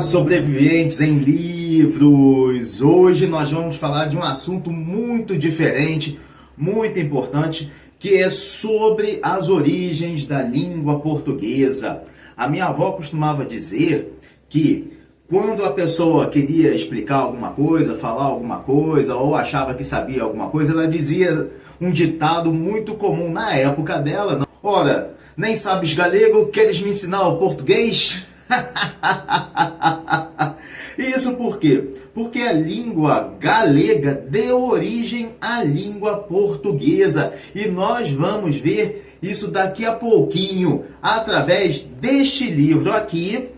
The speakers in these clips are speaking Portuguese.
sobreviventes em livros! Hoje nós vamos falar de um assunto muito diferente, muito importante, que é sobre as origens da língua portuguesa. A minha avó costumava dizer que quando a pessoa queria explicar alguma coisa, falar alguma coisa, ou achava que sabia alguma coisa, ela dizia um ditado muito comum na época dela. Não? Ora, nem sabes galego, queres me ensinar o português? Isso por quê? Porque a língua galega deu origem à língua portuguesa. E nós vamos ver isso daqui a pouquinho, através deste livro aqui.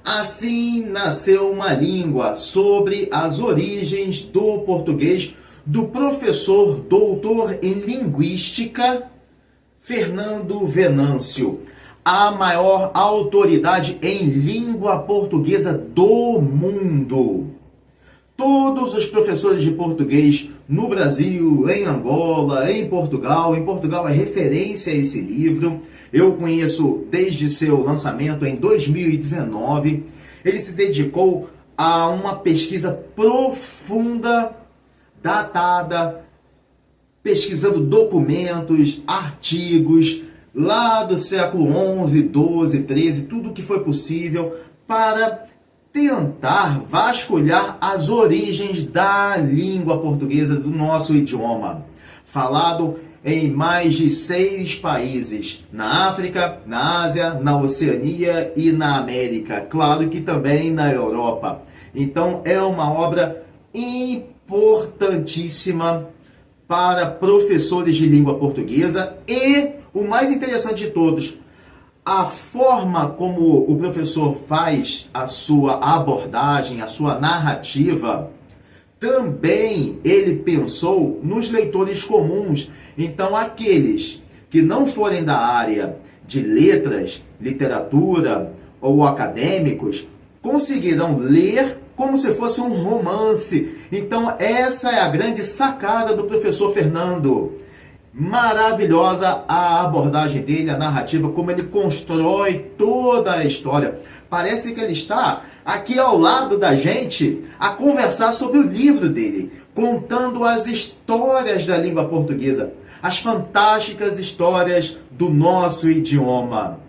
Assim Nasceu uma Língua, sobre as origens do português, do professor doutor em linguística, Fernando Venâncio, a maior autoridade em língua portuguesa do mundo. Todos os professores de português no Brasil, em Angola, em Portugal é referência a esse livro. Eu conheço desde seu lançamento em 2019. Ele se dedicou a uma pesquisa profunda, datada, pesquisando documentos, artigos, lá do século XI, XII, XIII, tudo que foi possível para tentar vasculhar as origens da língua portuguesa, do nosso idioma, falado em mais de 6 países, na África, na Ásia, na Oceania e na América, claro que também na Europa. Então é uma obra importantíssima para professores de língua portuguesa e, o mais interessante de todos, a forma como o professor faz a sua abordagem, a sua narrativa, também ele pensou nos leitores comuns. Então, aqueles que não forem da área de letras, literatura ou acadêmicos, conseguirão ler como se fosse um romance. Então, essa é a grande sacada do professor Fernando. Maravilhosa a abordagem dele, a narrativa, como ele constrói toda a história. Parece que ele está aqui ao lado da gente a conversar sobre o livro dele, contando as histórias da língua portuguesa, as fantásticas histórias do nosso idioma.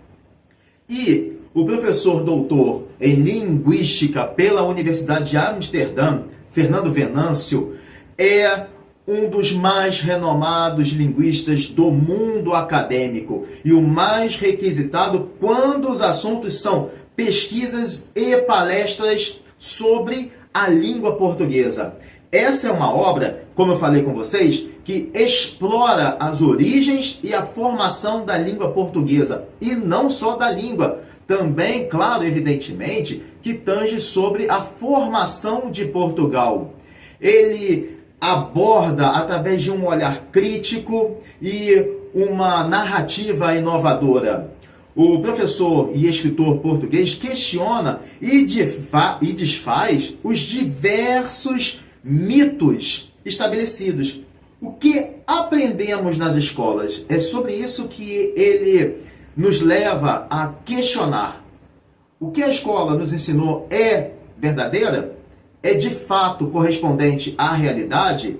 E o professor doutor em linguística pela Universidade de Amsterdã, Fernando Venâncio, é um dos mais renomados linguistas do mundo acadêmico e o mais requisitado quando os assuntos são pesquisas e palestras sobre a língua portuguesa. Essa é uma obra, como eu falei com vocês, que explora as origens e a formação da língua portuguesa. E não só da língua, também, claro, evidentemente, que tange sobre a formação de Portugal. Ele aborda através de um olhar crítico e uma narrativa inovadora. O professor e escritor português questiona e desfaz os diversos mitos estabelecidos. O que aprendemos nas escolas? É sobre isso que ele nos leva a questionar. O que a escola nos ensinou é verdadeira? É de fato correspondente à realidade?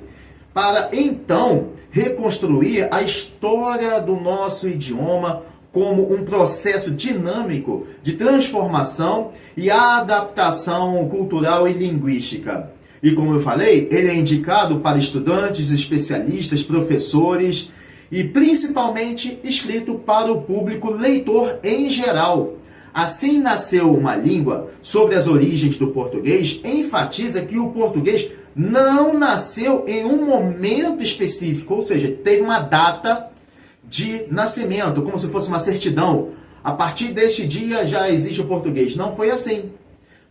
Para então reconstruir a história do nosso idioma como um processo dinâmico de transformação e adaptação cultural e linguística. E como eu falei, ele é indicado para estudantes, especialistas, professores e principalmente escrito para o público leitor em geral. Assim Nasceu uma Língua, sobre as origens do português, enfatiza que o português não nasceu em um momento específico, ou seja, teve uma data de nascimento, como se fosse uma certidão. A partir deste dia já existe o português. Não foi assim.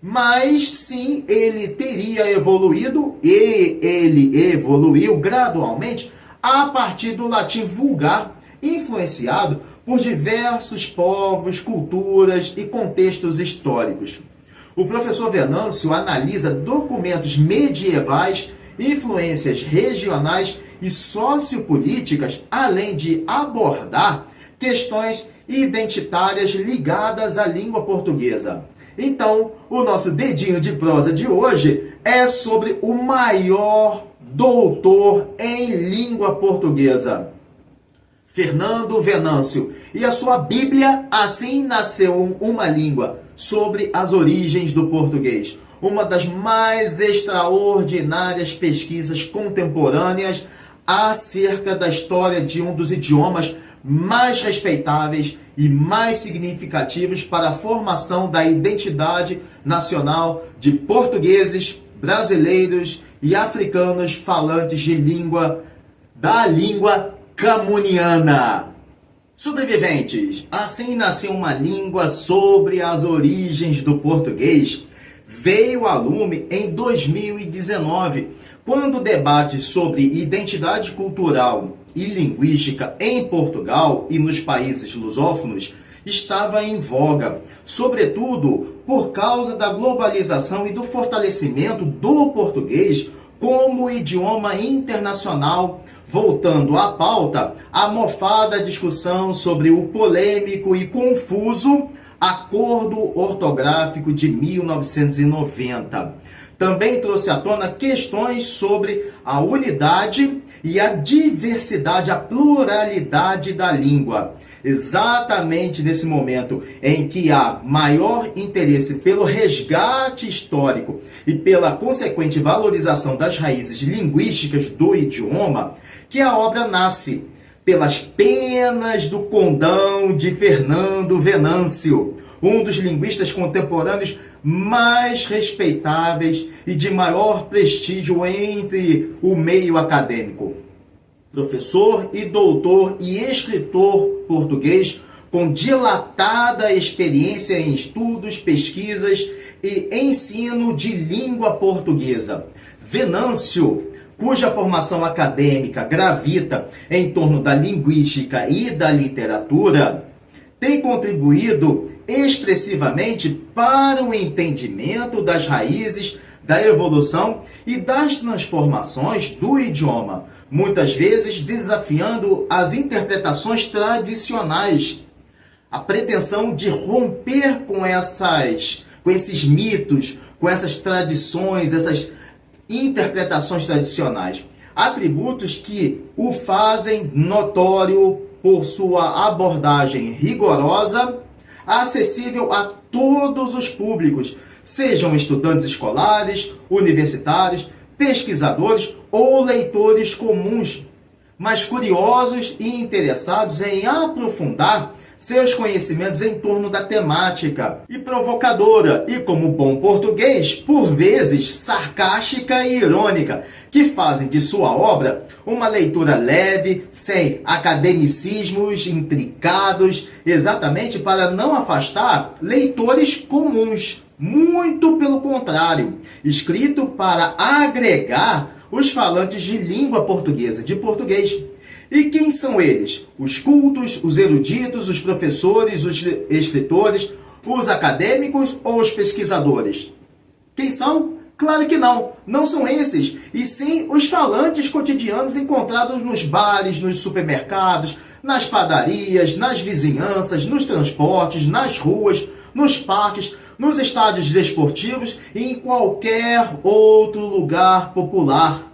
Mas sim, ele teria evoluído, e ele evoluiu gradualmente a partir do latim vulgar, influenciado por diversos povos, culturas e contextos históricos. O professor Venâncio analisa documentos medievais, influências regionais e sociopolíticas, além de abordar questões identitárias ligadas à língua portuguesa. Então, o nosso dedinho de prosa de hoje é sobre o maior doutor em língua portuguesa, Fernando Venâncio, e a sua Bíblia, Assim Nasceu uma Língua, sobre as origens do português. Uma das mais extraordinárias pesquisas contemporâneas acerca da história de um dos idiomas mais respeitáveis e mais significativos para a formação da identidade nacional de portugueses, brasileiros e africanos falantes de língua camuniana. Sobreviventes, Assim Nasceu uma Língua sobre as origens do português veio a lume em 2019, quando o debate sobre identidade cultural e linguística em Portugal e nos países lusófonos estava em voga, sobretudo por causa da globalização e do fortalecimento do português como idioma internacional, voltando à pauta a mofada discussão sobre o polêmico e confuso Acordo Ortográfico de 1990. Também trouxe à tona questões sobre a unidade e a diversidade, a pluralidade da língua. Exatamente nesse momento em que há maior interesse pelo resgate histórico e pela consequente valorização das raízes linguísticas do idioma, que a obra nasce pelas penas do condão de Fernando Venâncio, um dos linguistas contemporâneos mais respeitáveis e de maior prestígio entre o meio acadêmico. Professor e doutor e escritor português com dilatada experiência em estudos, pesquisas e ensino de língua portuguesa. Venâncio, cuja formação acadêmica gravita em torno da linguística e da literatura, tem contribuído expressivamente para o entendimento das raízes da evolução e das transformações do idioma, muitas vezes desafiando as interpretações tradicionais. A pretensão de romper com esses mitos, com essas tradições, essas interpretações tradicionais. Atributos que o fazem notório por sua abordagem rigorosa, acessível a todos os públicos, sejam estudantes escolares, universitários, pesquisadores ou leitores comuns, mas curiosos e interessados em aprofundar seus conhecimentos em torno da temática, e provocadora, e como bom português, por vezes sarcástica e irônica, que fazem de sua obra uma leitura leve, sem academicismos intricados, exatamente para não afastar leitores comuns. Muito pelo contrário, escrito para agregar os falantes de língua portuguesa, de português. E quem são eles? Os cultos, os eruditos, os professores, os escritores, os acadêmicos ou os pesquisadores? Quem são? Claro que não. Não são esses. E sim os falantes cotidianos encontrados nos bares, nos supermercados, nas padarias, nas vizinhanças, nos transportes, nas ruas, nos parques, nos estádios desportivos e em qualquer outro lugar popular.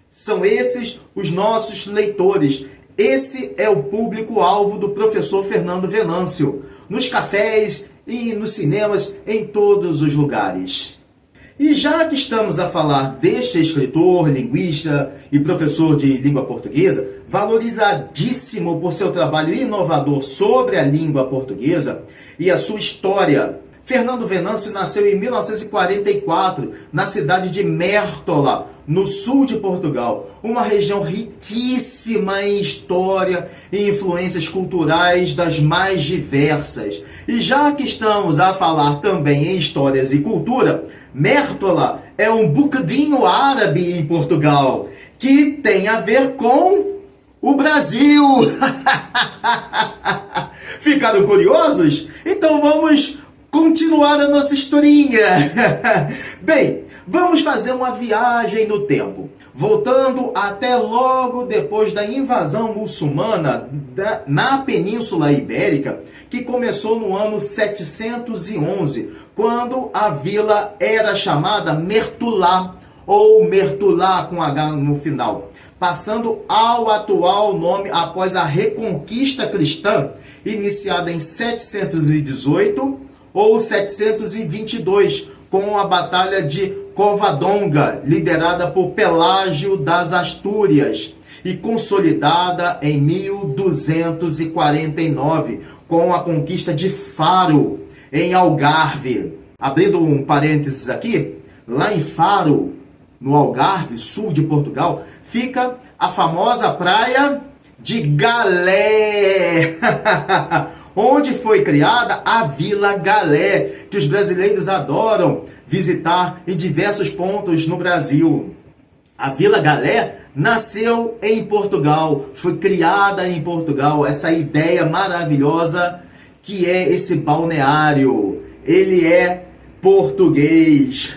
São esses os nossos leitores. Esse é o público-alvo do professor Fernando Venâncio, nos cafés e nos cinemas, em todos os lugares. E já que estamos a falar deste escritor, linguista e professor de língua portuguesa, valorizadíssimo por seu trabalho inovador sobre a língua portuguesa e a sua história, Fernando Venâncio nasceu em 1944, na cidade de Mértola, no sul de Portugal, uma região riquíssima em história e influências culturais das mais diversas. E já que estamos a falar também em histórias e cultura, Mértola é um bocadinho árabe em Portugal, que tem a ver com o Brasil. Ficaram curiosos? Então vamos continuar a nossa historinha. Bem, vamos fazer uma viagem no tempo, voltando até logo depois da invasão muçulmana na Península Ibérica, que começou no ano 711, quando a vila era chamada Mertulá, ou Mertulá com H no final, passando ao atual nome após a Reconquista Cristã, iniciada em 718 ou 722, com a Batalha de Covadonga, liderada por Pelágio das Astúrias, e consolidada em 1249, com a conquista de Faro, em Algarve. Abrindo um parênteses aqui, lá em Faro, no Algarve, sul de Portugal, fica a famosa praia de Galé, onde foi criada a Vila Galé, que os brasileiros adoram visitar em diversos pontos no Brasil. A Vila Galé nasceu em Portugal, foi criada em Portugal, essa ideia maravilhosa que é esse balneário. Ele é português.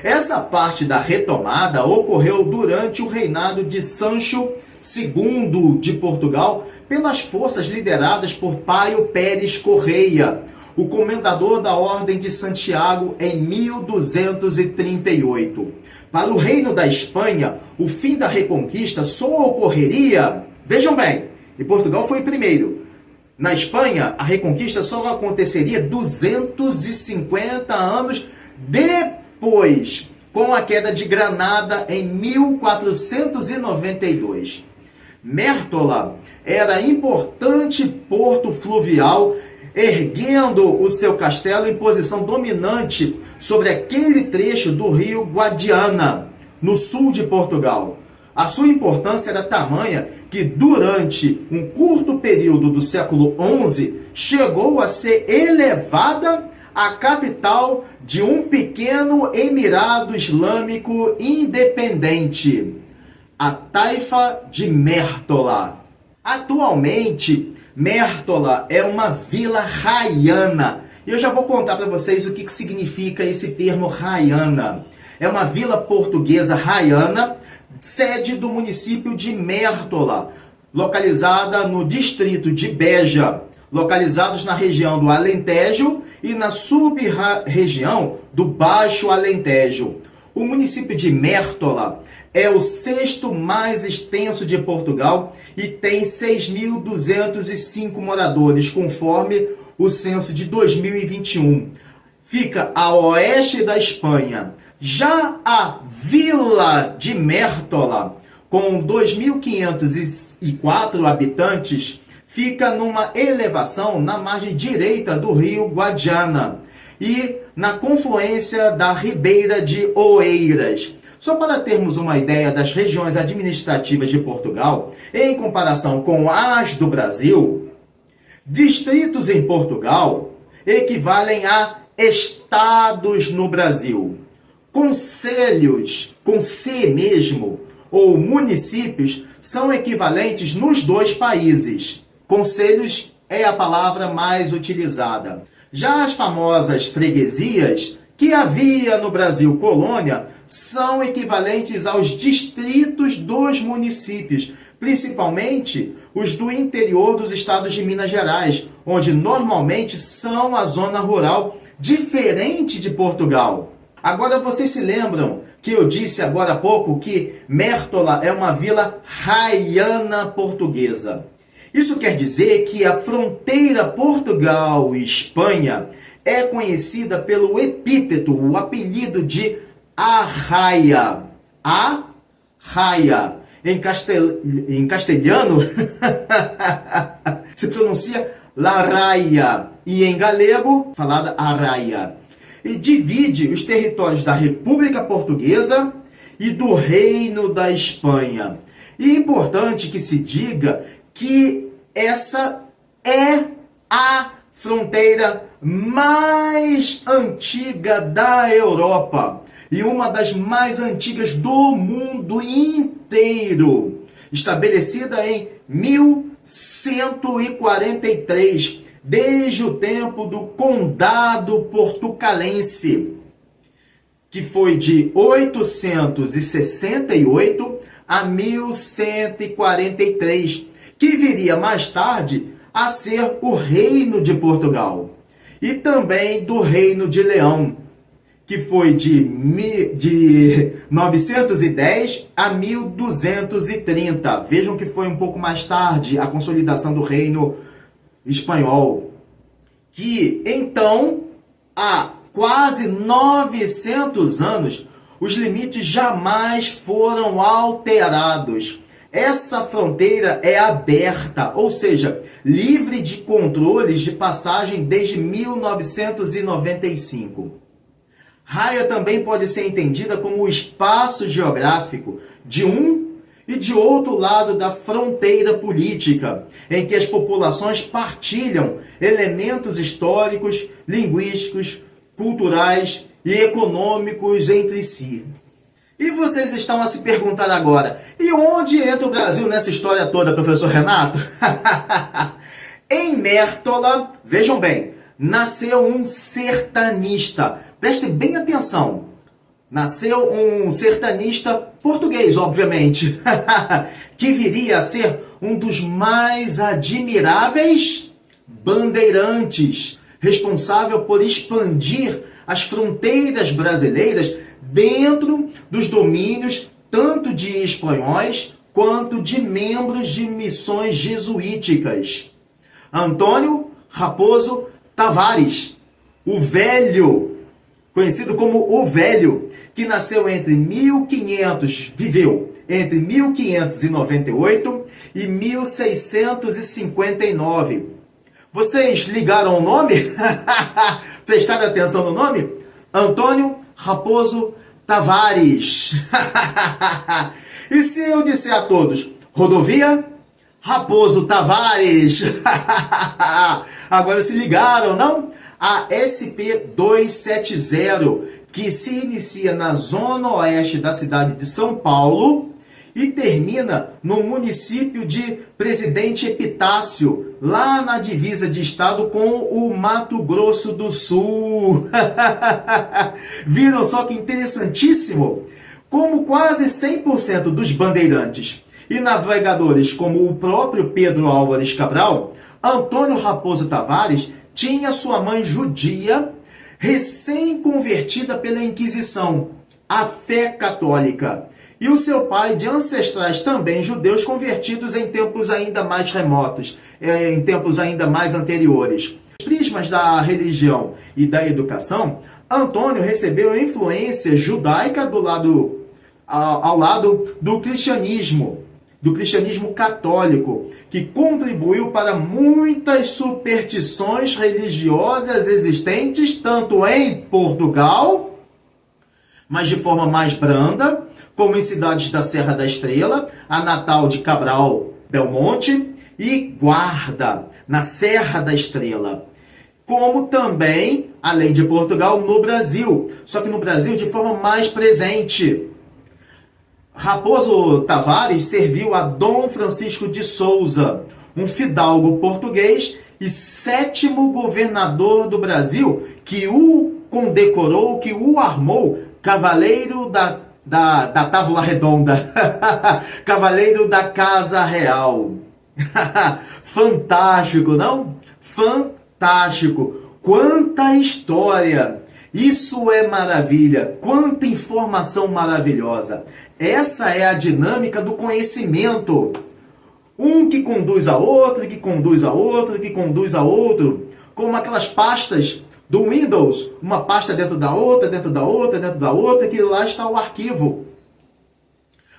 Essa parte da retomada ocorreu durante o reinado de Sancho II de Portugal, pelas forças lideradas por Paio Pérez Correia, o comendador da Ordem de Santiago, em 1238. Para o Reino da Espanha, o fim da Reconquista só ocorreria, vejam bem, e Portugal foi primeiro. Na Espanha, a Reconquista só aconteceria 250 anos depois, com a queda de Granada em 1492. Mértola era importante porto fluvial, erguendo o seu castelo em posição dominante sobre aquele trecho do rio Guadiana, no sul de Portugal. A sua importância era tamanha que, durante um curto período do século XI, chegou a ser elevada à capital de um pequeno emirado islâmico independente, a Taifa de Mértola. Atualmente, Mértola é uma vila raiana. E eu já vou contar para vocês o que significa esse termo raiana. É uma vila portuguesa raiana, sede do município de Mértola, localizada no distrito de Beja, localizados na região do Alentejo e na sub-região do Baixo Alentejo. O município de Mértola é o sexto mais extenso de Portugal e tem 6.205 moradores, conforme o censo de 2021. Fica a oeste da Espanha. Já a Vila de Mértola, com 2.504 habitantes, fica numa elevação na margem direita do rio Guadiana e na confluência da Ribeira de Oeiras. Só para termos uma ideia das regiões administrativas de Portugal, em comparação com as do Brasil, distritos em Portugal equivalem a estados no Brasil. Conselhos, com C mesmo, ou municípios, são equivalentes nos dois países. Conselhos é a palavra mais utilizada. Já as famosas freguesias, que havia no Brasil colônia, são equivalentes aos distritos dos municípios, principalmente os do interior dos estados de Minas Gerais, onde normalmente são a zona rural, diferente de Portugal. Agora vocês se lembram que eu disse agora há pouco que Mértola é uma vila raiana portuguesa. Isso quer dizer que a fronteira Portugal e Espanha é conhecida pelo epíteto, o apelido de Arraia. Arraia. Em castelhano se pronuncia Larraia e em galego falada Arraia. E divide os territórios da República Portuguesa e do Reino da Espanha. E é importante que se diga que essa é a fronteira mais antiga da Europa e uma das mais antigas do mundo inteiro, estabelecida em 1143, desde o tempo do Condado Portucalense, que foi de 868 a 1143, que viria mais tarde a ser o Reino de Portugal, e também do Reino de Leão, que foi de 910 a 1230. Vejam que foi um pouco mais tarde a consolidação do Reino Espanhol, que então, há quase 900 anos, os limites jamais foram alterados. Essa fronteira é aberta, ou seja, livre de controles de passagem desde 1995. Raia também pode ser entendida como o espaço geográfico de um e de outro lado da fronteira política, em que as populações partilham elementos históricos, linguísticos, culturais e econômicos entre si. E vocês estão a se perguntar agora, e onde entra o Brasil nessa história toda, professor Renato? Em Mértola, vejam bem, nasceu um sertanista. Prestem bem atenção. Nasceu um sertanista português, obviamente, que viria a ser um dos mais admiráveis bandeirantes, responsável por expandir as fronteiras brasileiras dentro dos domínios tanto de espanhóis quanto de membros de missões jesuíticas. Antônio Raposo Tavares, o Velho, conhecido como o Velho, que nasceu viveu entre 1598 e 1659. Vocês ligaram o nome? Prestaram atenção no nome? Antônio Raposo Tavares. E se eu disser a todos, rodovia Raposo Tavares? Agora se ligaram, não? A SP-270, que se inicia na zona oeste da cidade de São Paulo e termina no município de Presidente Epitácio, lá na divisa de estado com o Mato Grosso do Sul. Viram só que interessantíssimo? Como quase 100% dos bandeirantes e navegadores, como o próprio Pedro Álvares Cabral, Antônio Raposo Tavares tinha sua mãe judia, recém-convertida pela Inquisição, a fé católica, e o seu pai de ancestrais também judeus convertidos em tempos ainda mais remotos, em tempos ainda mais anteriores. Os prismas da religião e da educação, Antônio recebeu influência judaica ao lado do cristianismo católico, que contribuiu para muitas superstições religiosas existentes tanto em Portugal, mas de forma mais branda, como em cidades da Serra da Estrela, a natal de Cabral Belmonte, e Guarda, na Serra da Estrela. Como também, além de Portugal, no Brasil, só que no Brasil de forma mais presente. Raposo Tavares serviu a Dom Francisco de Souza, um fidalgo português e 7º governador do Brasil, que o condecorou, que o armou Cavaleiro da Távola Redonda, Cavaleiro da Casa Real. Fantástico, não? Fantástico! Quanta história! Isso é maravilha! Quanta informação maravilhosa! Essa é a dinâmica do conhecimento. Um que conduz a outro, que conduz a outro, que conduz a outro. Como aquelas pastas do Windows. Uma pasta dentro da outra, dentro da outra, dentro da outra, que lá está o arquivo.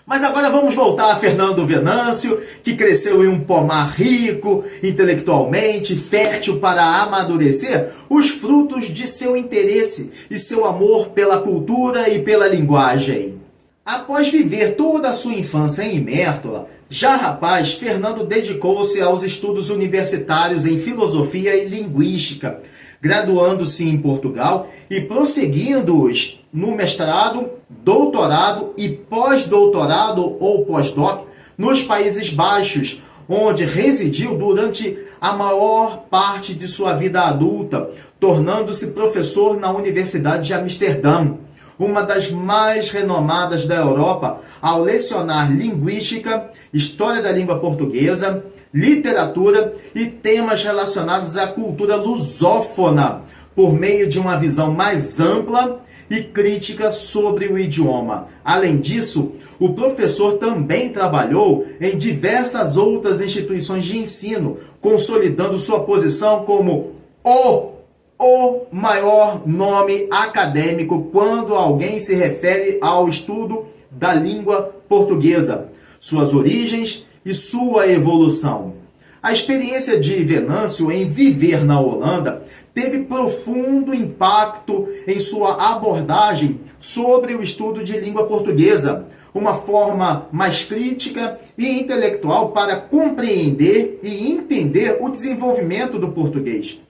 Mas agora vamos voltar a Fernando Venâncio, que cresceu em um pomar rico, intelectualmente, fértil para amadurecer os frutos de seu interesse e seu amor pela cultura e pela linguagem. Após viver toda a sua infância em Mértola, já rapaz, Fernando dedicou-se aos estudos universitários em filosofia e linguística, graduando-se em Portugal e prosseguindo-os no mestrado, doutorado e pós-doutorado ou pós-doc nos Países Baixos, onde residiu durante a maior parte de sua vida adulta, tornando-se professor na Universidade de Amsterdã, uma das mais renomadas da Europa, ao lecionar linguística, história da língua portuguesa, literatura e temas relacionados à cultura lusófona, por meio de uma visão mais ampla e crítica sobre o idioma. Além disso, o professor também trabalhou em diversas outras instituições de ensino, consolidando sua posição como o maior nome acadêmico quando alguém se refere ao estudo da língua portuguesa, suas origens e sua evolução. A experiência de Venâncio em viver na Holanda teve profundo impacto em sua abordagem sobre o estudo de língua portuguesa, uma forma mais crítica e intelectual para compreender e entender o desenvolvimento do português,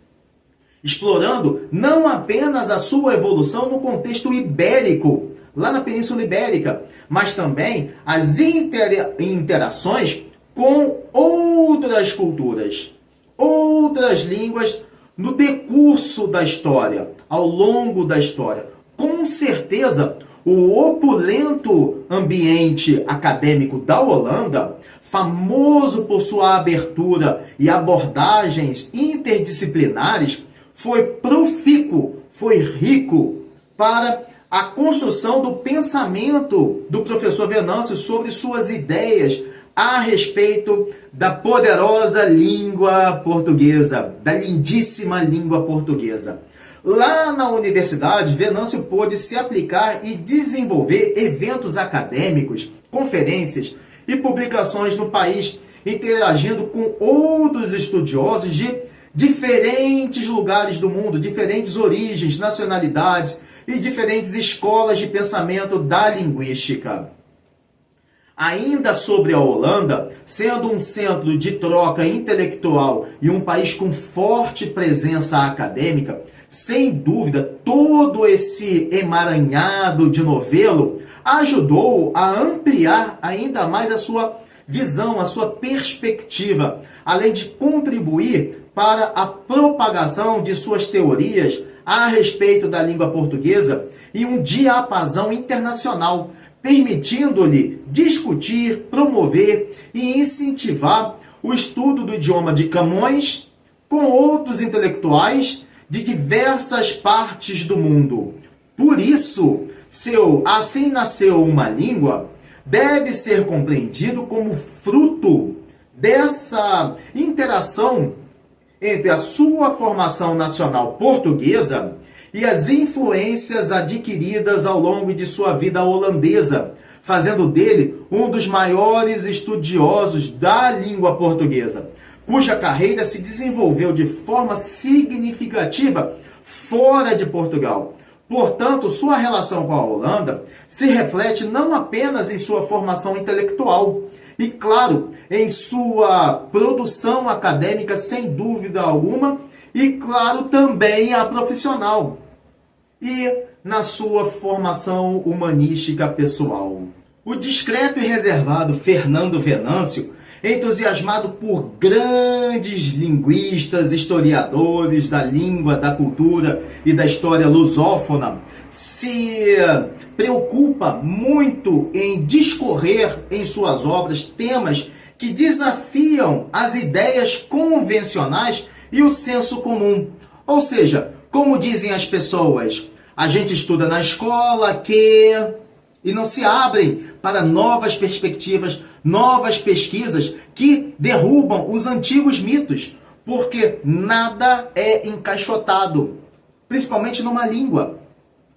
explorando não apenas a sua evolução no contexto ibérico, lá na Península Ibérica, mas também as interações com outras culturas, outras línguas no decurso da história, ao longo da história. Com certeza, o opulento ambiente acadêmico da Holanda, famoso por sua abertura e abordagens interdisciplinares, foi profícuo, foi rico para a construção do pensamento do professor Venâncio sobre suas ideias a respeito da poderosa língua portuguesa, da lindíssima língua portuguesa. Lá na universidade, Venâncio pôde se aplicar e desenvolver eventos acadêmicos, conferências e publicações no país, interagindo com outros estudiosos de diferentes lugares do mundo, diferentes origens, nacionalidades e diferentes escolas de pensamento da linguística. Ainda sobre a Holanda, sendo um centro de troca intelectual e um país com forte presença acadêmica, sem dúvida, todo esse emaranhado de novelo ajudou a ampliar ainda mais a sua visão, a sua perspectiva, além de contribuir para a propagação de suas teorias a respeito da língua portuguesa e um diapasão internacional, permitindo-lhe discutir, promover e incentivar o estudo do idioma de Camões com outros intelectuais de diversas partes do mundo. Por isso, seu Assim Nasceu uma Língua deve ser compreendido como fruto dessa interação entre a sua formação nacional portuguesa e as influências adquiridas ao longo de sua vida holandesa, fazendo dele um dos maiores estudiosos da língua portuguesa, cuja carreira se desenvolveu de forma significativa fora de Portugal. Portanto, sua relação com a Holanda se reflete não apenas em sua formação intelectual, e, claro, em sua produção acadêmica, sem dúvida alguma, e, claro, também a profissional, e na sua formação humanística pessoal. O discreto e reservado Fernando Venâncio, entusiasmado por grandes linguistas, historiadores da língua, da cultura e da história lusófona, se preocupa muito em discorrer em suas obras temas que desafiam as ideias convencionais e o senso comum. Ou seja, como dizem as pessoas, a gente estuda na escola e não se abrem para novas perspectivas, novas pesquisas que derrubam os antigos mitos, porque nada é encaixotado, principalmente numa língua.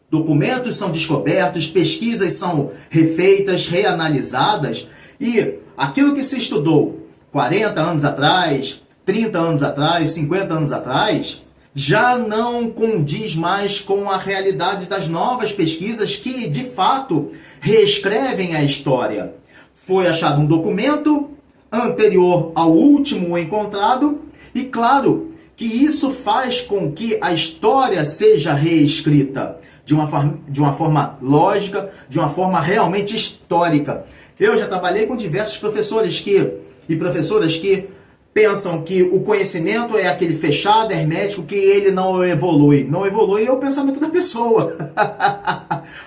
Documentos são descobertos, pesquisas são refeitas, reanalisadas, e aquilo que se estudou 40 anos atrás, 30 anos atrás, 50 anos atrás, já não condiz mais com a realidade das novas pesquisas que, de fato, reescrevem a história. Foi achado um documento anterior ao último encontrado e, claro, que isso faz com que a história seja reescrita de uma forma lógica, de uma forma realmente histórica. Eu já trabalhei com diversos professores e professoras que pensam que o conhecimento é aquele fechado, hermético, que ele não evolui. Não evolui é o pensamento da pessoa.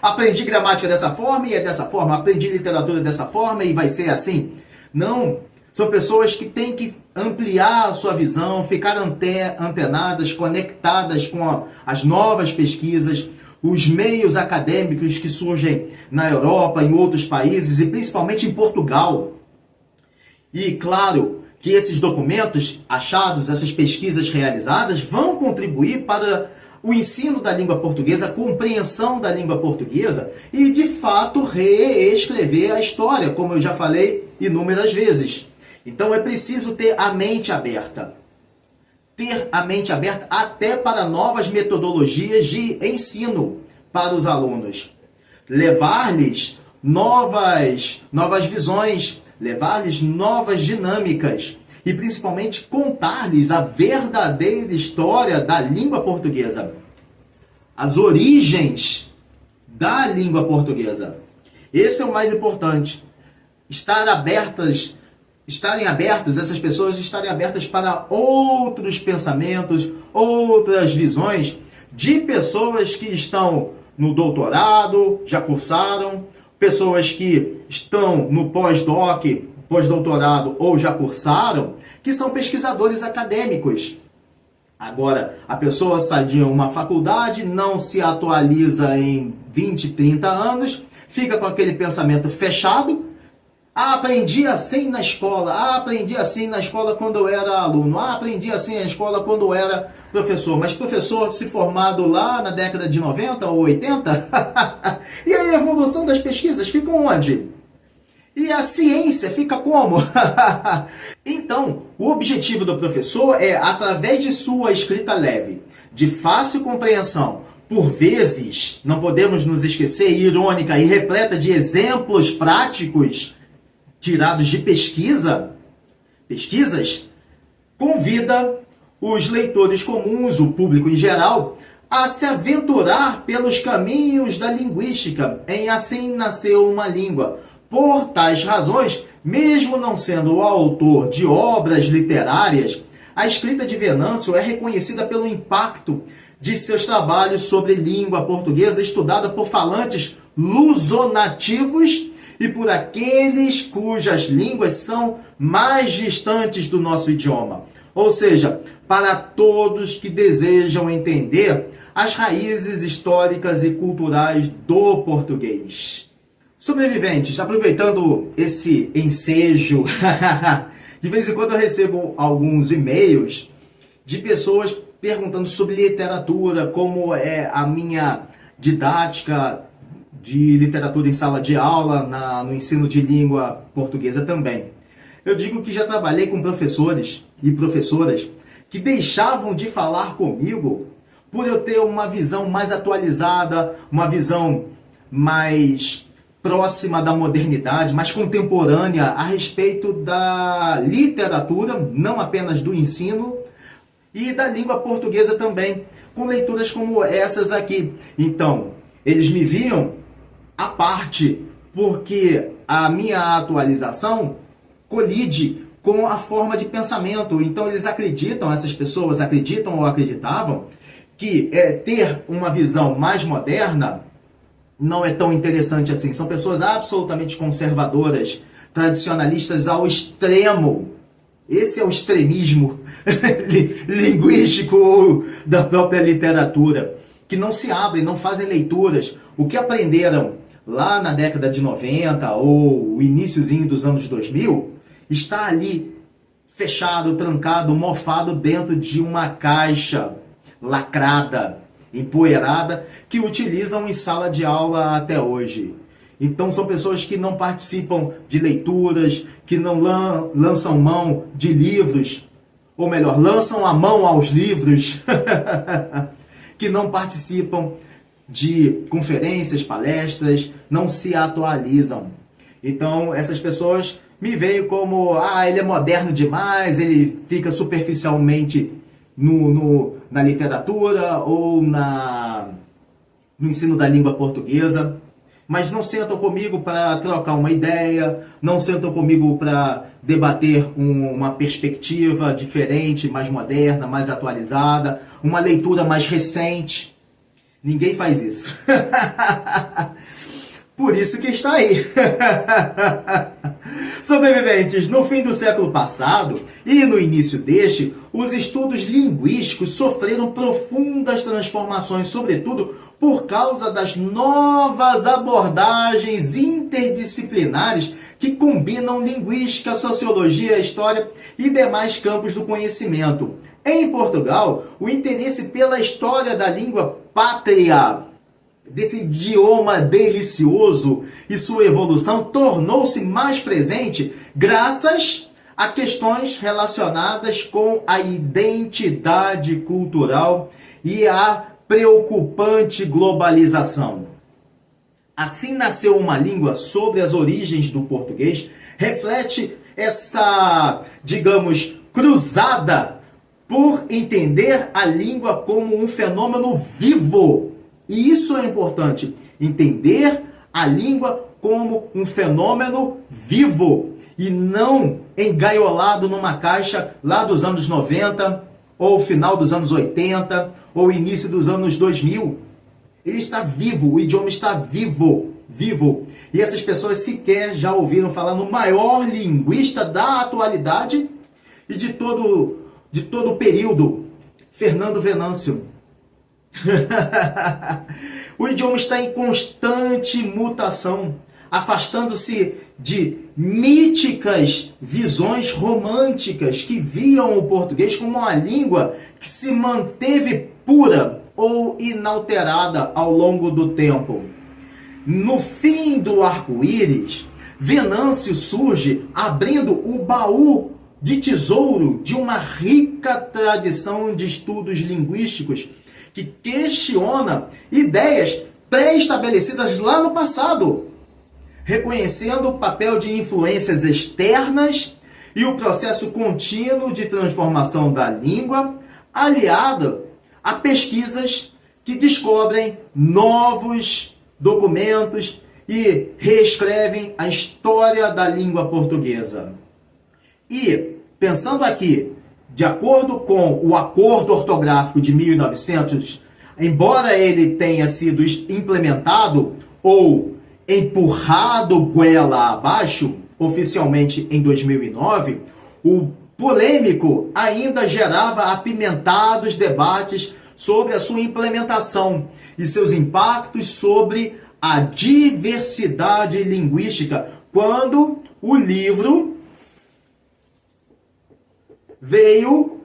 Aprendi gramática dessa forma e é dessa forma. Aprendi literatura dessa forma e vai ser assim. Não. São pessoas que têm que ampliar a sua visão, ficar antenadas, conectadas com as novas pesquisas, os meios acadêmicos que surgem na Europa, em outros países e principalmente em Portugal. E claro que esses documentos achados, essas pesquisas realizadas, vão contribuir para o ensino da língua portuguesa, a compreensão da língua portuguesa e, de fato, reescrever a história, como eu já falei inúmeras vezes. Então é preciso ter a mente aberta. Ter a mente aberta até para novas metodologias de ensino para os alunos. Levar-lhes novas visões, levar-lhes novas dinâmicas e principalmente contar-lhes a verdadeira história da língua portuguesa. As origens da língua portuguesa. Esse é o mais importante. Essas pessoas estarem abertas para outros pensamentos, outras visões de pessoas que estão no doutorado, já cursaram, pessoas que estão no pós-doutorado ou já cursaram, que são pesquisadores acadêmicos. Agora, a pessoa sai de uma faculdade, não se atualiza em 20, 30 anos, fica com aquele pensamento fechado. Aprendi assim na escola. Aprendi assim na escola quando eu era aluno. Aprendi assim na escola quando eu era professor. Mas professor se formado lá na década de 90 ou 80? E aí a evolução das pesquisas fica onde? E a ciência fica como? Então, o objetivo do professor é, através de sua escrita leve, de fácil compreensão, por vezes, não podemos nos esquecer, irônica e repleta de exemplos práticos, tirados de pesquisas, convida os leitores comuns, o público em geral, a se aventurar pelos caminhos da linguística, em Assim Nasceu uma Língua. Por tais razões, mesmo não sendo o autor de obras literárias, a escrita de Venâncio é reconhecida pelo impacto de seus trabalhos sobre língua portuguesa, estudada por falantes lusonativos e por aqueles cujas línguas são mais distantes do nosso idioma. Ou seja, para todos que desejam entender as raízes históricas e culturais do português. Sobreviventes, aproveitando esse ensejo, de vez em quando eu recebo alguns e-mails de pessoas perguntando sobre literatura, como é a minha didática de literatura em sala de aula, no ensino de língua portuguesa também. Eu digo que já trabalhei com professores e professoras que deixavam de falar comigo por eu ter uma visão mais atualizada, uma visão mais próxima da modernidade, mais contemporânea a respeito da literatura, não apenas do ensino, e da língua portuguesa também, com leituras como essas aqui. Então, eles me viam à parte, porque a minha atualização colide com a forma de pensamento. Então eles acreditam, essas pessoas acreditam ou acreditavam, que ter uma visão mais moderna não é tão interessante assim. São pessoas absolutamente conservadoras, tradicionalistas ao extremo. Esse é o extremismo linguístico da própria literatura, que não se abrem, não fazem leituras. O que aprenderam lá na década de 90 ou o iniciozinho dos anos 2000, está ali fechado, trancado, mofado dentro de uma caixa lacrada, empoeirada, que utilizam em sala de aula até hoje. Então são pessoas que não participam de leituras, que não lançam mão de livros, ou melhor, lançam a mão aos livros, que não participam de conferências, palestras, não se atualizam. Então essas pessoas me veem como, ele é moderno demais, ele fica superficialmente na literatura ou no ensino da língua portuguesa. mas não sentam comigo para trocar uma ideia, não sentam comigo para debater uma perspectiva diferente, mais moderna, mais atualizada, uma leitura mais recente. Ninguém faz isso. Por isso que está aí. Sobreviventes, no fim do século passado e no início deste, os estudos linguísticos sofreram profundas transformações, sobretudo por causa das novas abordagens interdisciplinares que combinam linguística, sociologia, história e demais campos do conhecimento. Em Portugal, o interesse pela história da língua pátria, desse idioma delicioso e sua evolução tornou-se mais presente graças a questões relacionadas com a identidade cultural e a preocupante globalização. Assim nasceu uma língua sobre as origens do português, reflete essa, digamos, cruzada por entender a língua como um fenômeno vivo. E isso é importante, entender a língua como um fenômeno vivo e não engaiolado numa caixa lá dos anos 90, ou final dos anos 80, ou início dos anos 2000. Ele está vivo, o idioma está vivo. E essas pessoas sequer já ouviram falar no maior linguista da atualidade e de todo o período, Fernando Venâncio. O idioma está em constante mutação, afastando-se de míticas visões românticas que viam o português como uma língua que se manteve pura ou inalterada ao longo do tempo. No fim do arco-íris, Venâncio surge abrindo o baú de tesouro de uma rica tradição de estudos linguísticos que questiona ideias pré-estabelecidas lá no passado, reconhecendo o papel de influências externas e o processo contínuo de transformação da língua, aliado a pesquisas que descobrem novos documentos e reescrevem a história da língua portuguesa. E, pensando aqui, de acordo com o Acordo Ortográfico de 1900, embora ele tenha sido implementado ou empurrado goela abaixo, oficialmente em 2009, o polêmico ainda gerava apimentados debates sobre a sua implementação e seus impactos sobre a diversidade linguística, quando o livro veio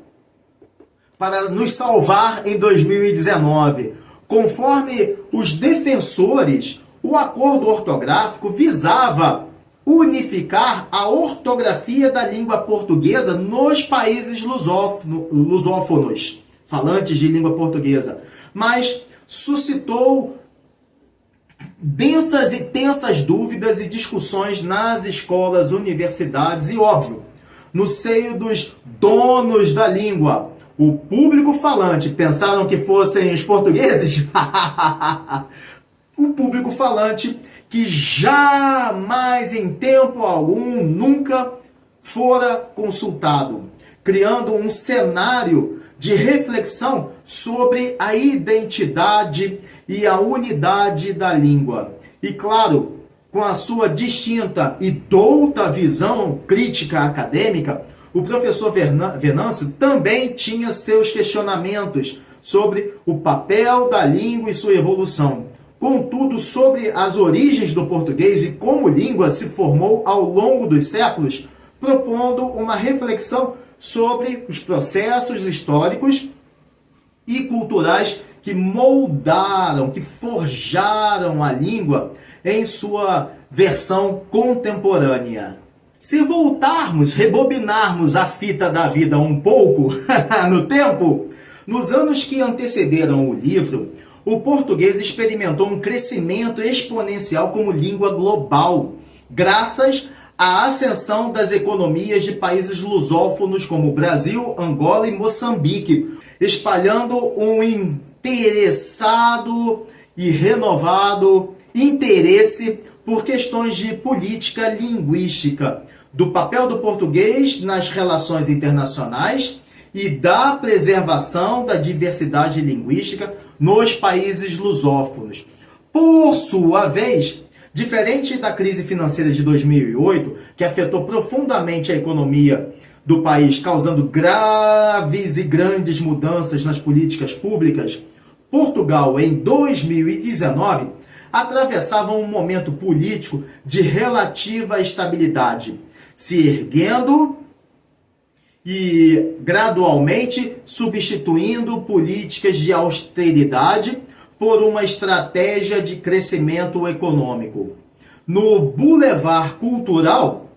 para nos salvar em 2019. Conforme os defensores, o acordo ortográfico visava unificar a ortografia da língua portuguesa nos países lusófonos, falantes de língua portuguesa, mas suscitou densas e tensas dúvidas e discussões nas escolas, universidades e, óbvio, no seio dos donos da língua. O público falante, pensaram que fossem os portugueses? O público falante que jamais, em tempo algum, nunca fora consultado, criando um cenário de reflexão sobre a identidade e a unidade da língua. E claro, com a sua distinta e douta visão crítica acadêmica, o professor Venâncio também tinha seus questionamentos sobre o papel da língua e sua evolução. Contudo, sobre as origens do português e como língua se formou ao longo dos séculos, propondo uma reflexão sobre os processos históricos e culturais que moldaram, que forjaram a língua em sua versão contemporânea. Se voltarmos, rebobinarmos a fita da vida um pouco no tempo, nos anos que antecederam o livro, o português experimentou um crescimento exponencial como língua global, graças à ascensão das economias de países lusófonos como Brasil, Angola e Moçambique, espalhando um interessado e renovado interesse por questões de política linguística, do papel do português nas relações internacionais e da preservação da diversidade linguística nos países lusófonos. Por sua vez, diferente da crise financeira de 2008, que afetou profundamente a economia do país, causando graves e grandes mudanças nas políticas públicas, Portugal, em 2019, atravessava um momento político de relativa estabilidade, se erguendo e gradualmente substituindo políticas de austeridade por uma estratégia de crescimento econômico. No Boulevard Cultural,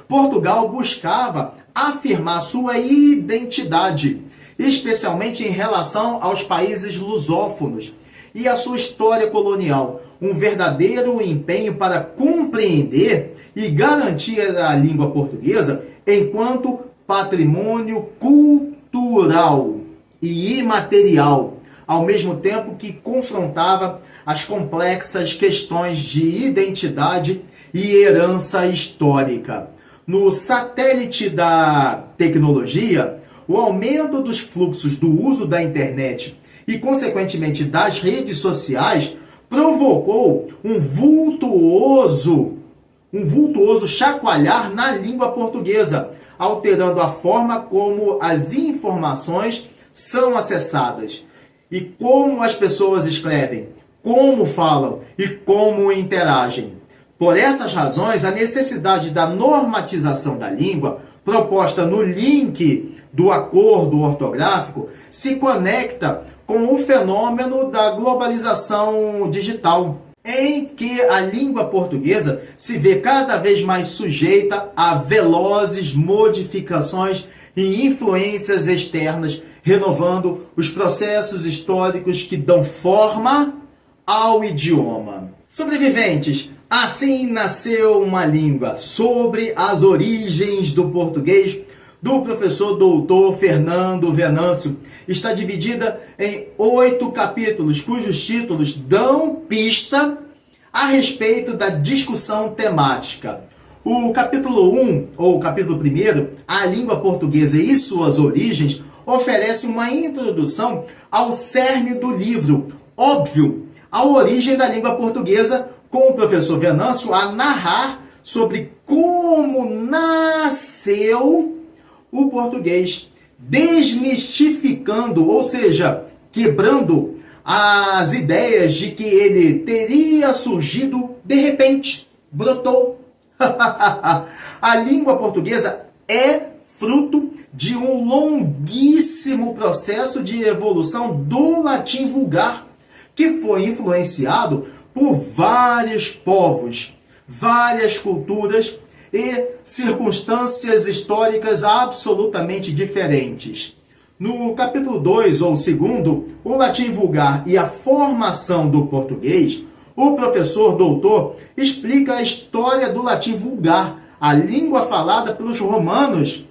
Portugal buscava afirmar sua identidade, especialmente em relação aos países lusófonos e a sua história colonial, um verdadeiro empenho para compreender e garantir a língua portuguesa enquanto patrimônio cultural e imaterial, ao mesmo tempo que confrontava as complexas questões de identidade e herança histórica. No satélite da tecnologia, o aumento dos fluxos do uso da internet e, consequentemente, das redes sociais provocou um vultuoso chacoalhar na língua portuguesa, alterando a forma como as informações são acessadas e como as pessoas escrevem, como falam e como interagem. Por essas razões, a necessidade da normatização da língua, proposta no link do acordo ortográfico, se conecta com o fenômeno da globalização digital, em que a língua portuguesa se vê cada vez mais sujeita a velozes modificações e influências externas, renovando os processos históricos que dão forma ao idioma. Sobreviventes, assim nasceu uma língua, sobre as origens do português, do professor doutor Fernando Venâncio. Está dividida em 8 capítulos, cujos títulos dão pista a respeito da discussão temática. O capítulo 1, ou capítulo 1, a língua portuguesa e suas origens, oferece uma introdução ao cerne do livro, óbvio, a origem da língua portuguesa, com o professor Venâncio a narrar sobre como nasceu o português, desmistificando, ou seja, quebrando as ideias de que ele teria surgido de repente, brotou. A língua portuguesa é fruto de um longuíssimo processo de evolução do latim vulgar, que foi influenciado por vários povos, várias culturas e circunstâncias históricas absolutamente diferentes. No capítulo 2 ou 2, o latim vulgar e a formação do português, o professor doutor explica a história do latim vulgar, a língua falada pelos romanos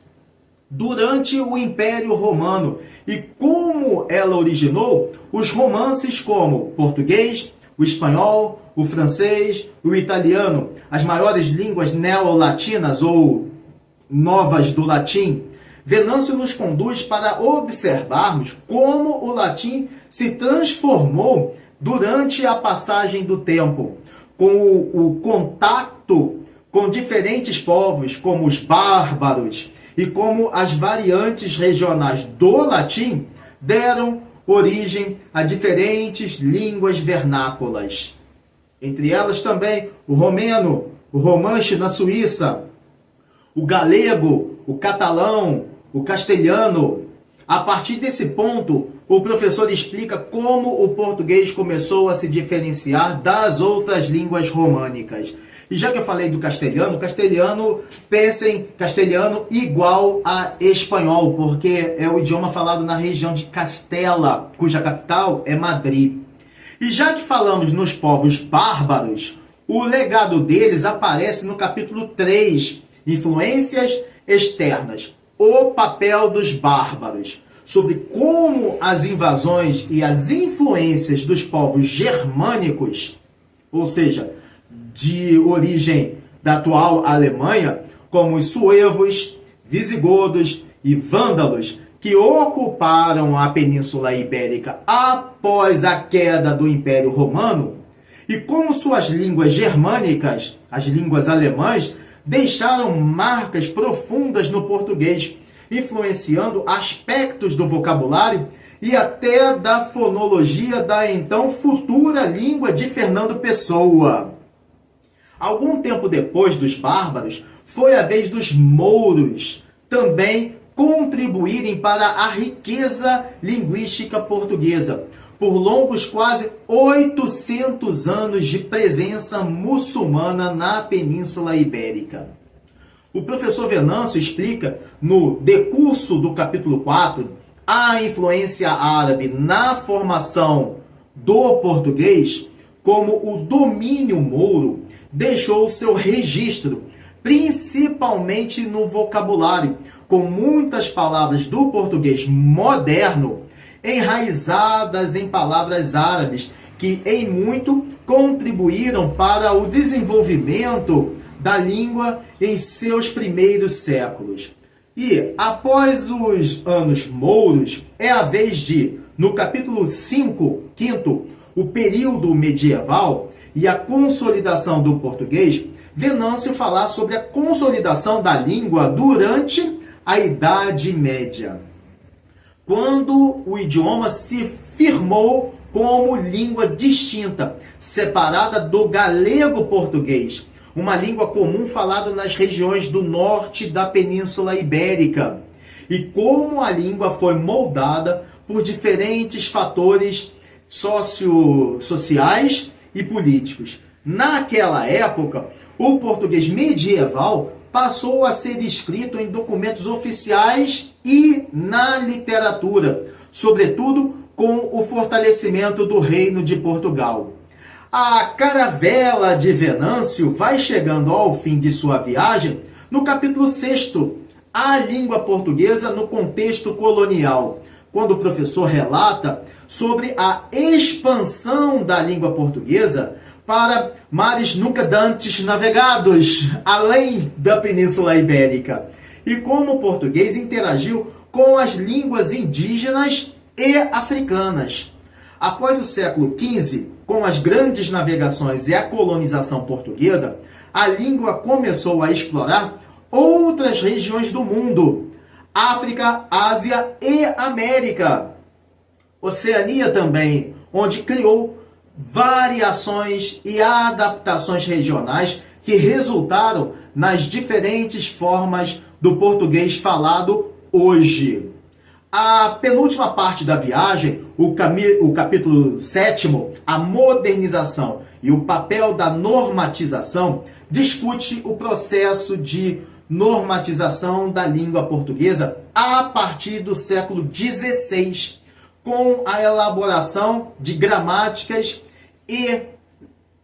durante o Império Romano, e como ela originou os romances como português, o espanhol, o francês, o italiano, as maiores línguas neolatinas ou novas do latim. Venâncio nos conduz para observarmos como o latim se transformou durante a passagem do tempo, com o contato com diferentes povos, como os bárbaros, e como as variantes regionais do latim deram origem a diferentes línguas vernáculas. Entre elas também o romeno, o romanche na Suíça, o galego, o catalão, o castelhano. A partir desse ponto, o professor explica como o português começou a se diferenciar das outras línguas românicas. E já que eu falei do castelhano, pensem castelhano igual a espanhol, porque é o idioma falado na região de Castela, cuja capital é Madrid. E já que falamos nos povos bárbaros, o legado deles aparece no capítulo 3, Influências Externas, o papel dos bárbaros. sobre como as invasões e as influências dos povos germânicos, ou seja, de origem da atual Alemanha, como os suevos, visigodos e vândalos, que ocuparam a Península Ibérica após a queda do Império Romano, e como suas línguas germânicas, as línguas alemãs, deixaram marcas profundas no português, influenciando aspectos do vocabulário e até da fonologia da então futura língua de Fernando Pessoa. Algum tempo depois dos bárbaros, foi a vez dos mouros também contribuírem para a riqueza linguística portuguesa, por longos quase 800 anos de presença muçulmana na Península Ibérica. O professor Venâncio explica, no decurso do capítulo 4, a influência árabe na formação do português, como o domínio mouro deixou seu registro, principalmente no vocabulário, com muitas palavras do português moderno enraizadas em palavras árabes, que em muito contribuíram para o desenvolvimento da língua em seus primeiros séculos. E, após os anos mouros, é a vez de, no capítulo 5, quinto, o período medieval e a consolidação do português, Venâncio falar sobre a consolidação da língua durante a Idade Média, quando o idioma se firmou como língua distinta, separada do galego-português, uma língua comum falada nas regiões do norte da Península Ibérica, e como a língua foi moldada por diferentes fatores sociais e políticos. Naquela época, o português medieval passou a ser escrito em documentos oficiais e na literatura, sobretudo com o fortalecimento do Reino de Portugal. A caravela de Venâncio vai chegando ao fim de sua viagem no capítulo 6º, a língua portuguesa no contexto colonial, quando o professor relata sobre a expansão da língua portuguesa para mares nunca dantes navegados, além da Península Ibérica, e como o português interagiu com as línguas indígenas e africanas. Após o século XV, com as grandes navegações e a colonização portuguesa, a língua começou a explorar outras regiões do mundo: África, Ásia e América. Oceania também, onde criou variações e adaptações regionais que resultaram nas diferentes formas do português falado hoje. A penúltima parte da viagem, o capítulo 7º, a modernização e o papel da normatização, discute o processo de normatização da língua portuguesa a partir do século XVI, com a elaboração de gramáticas e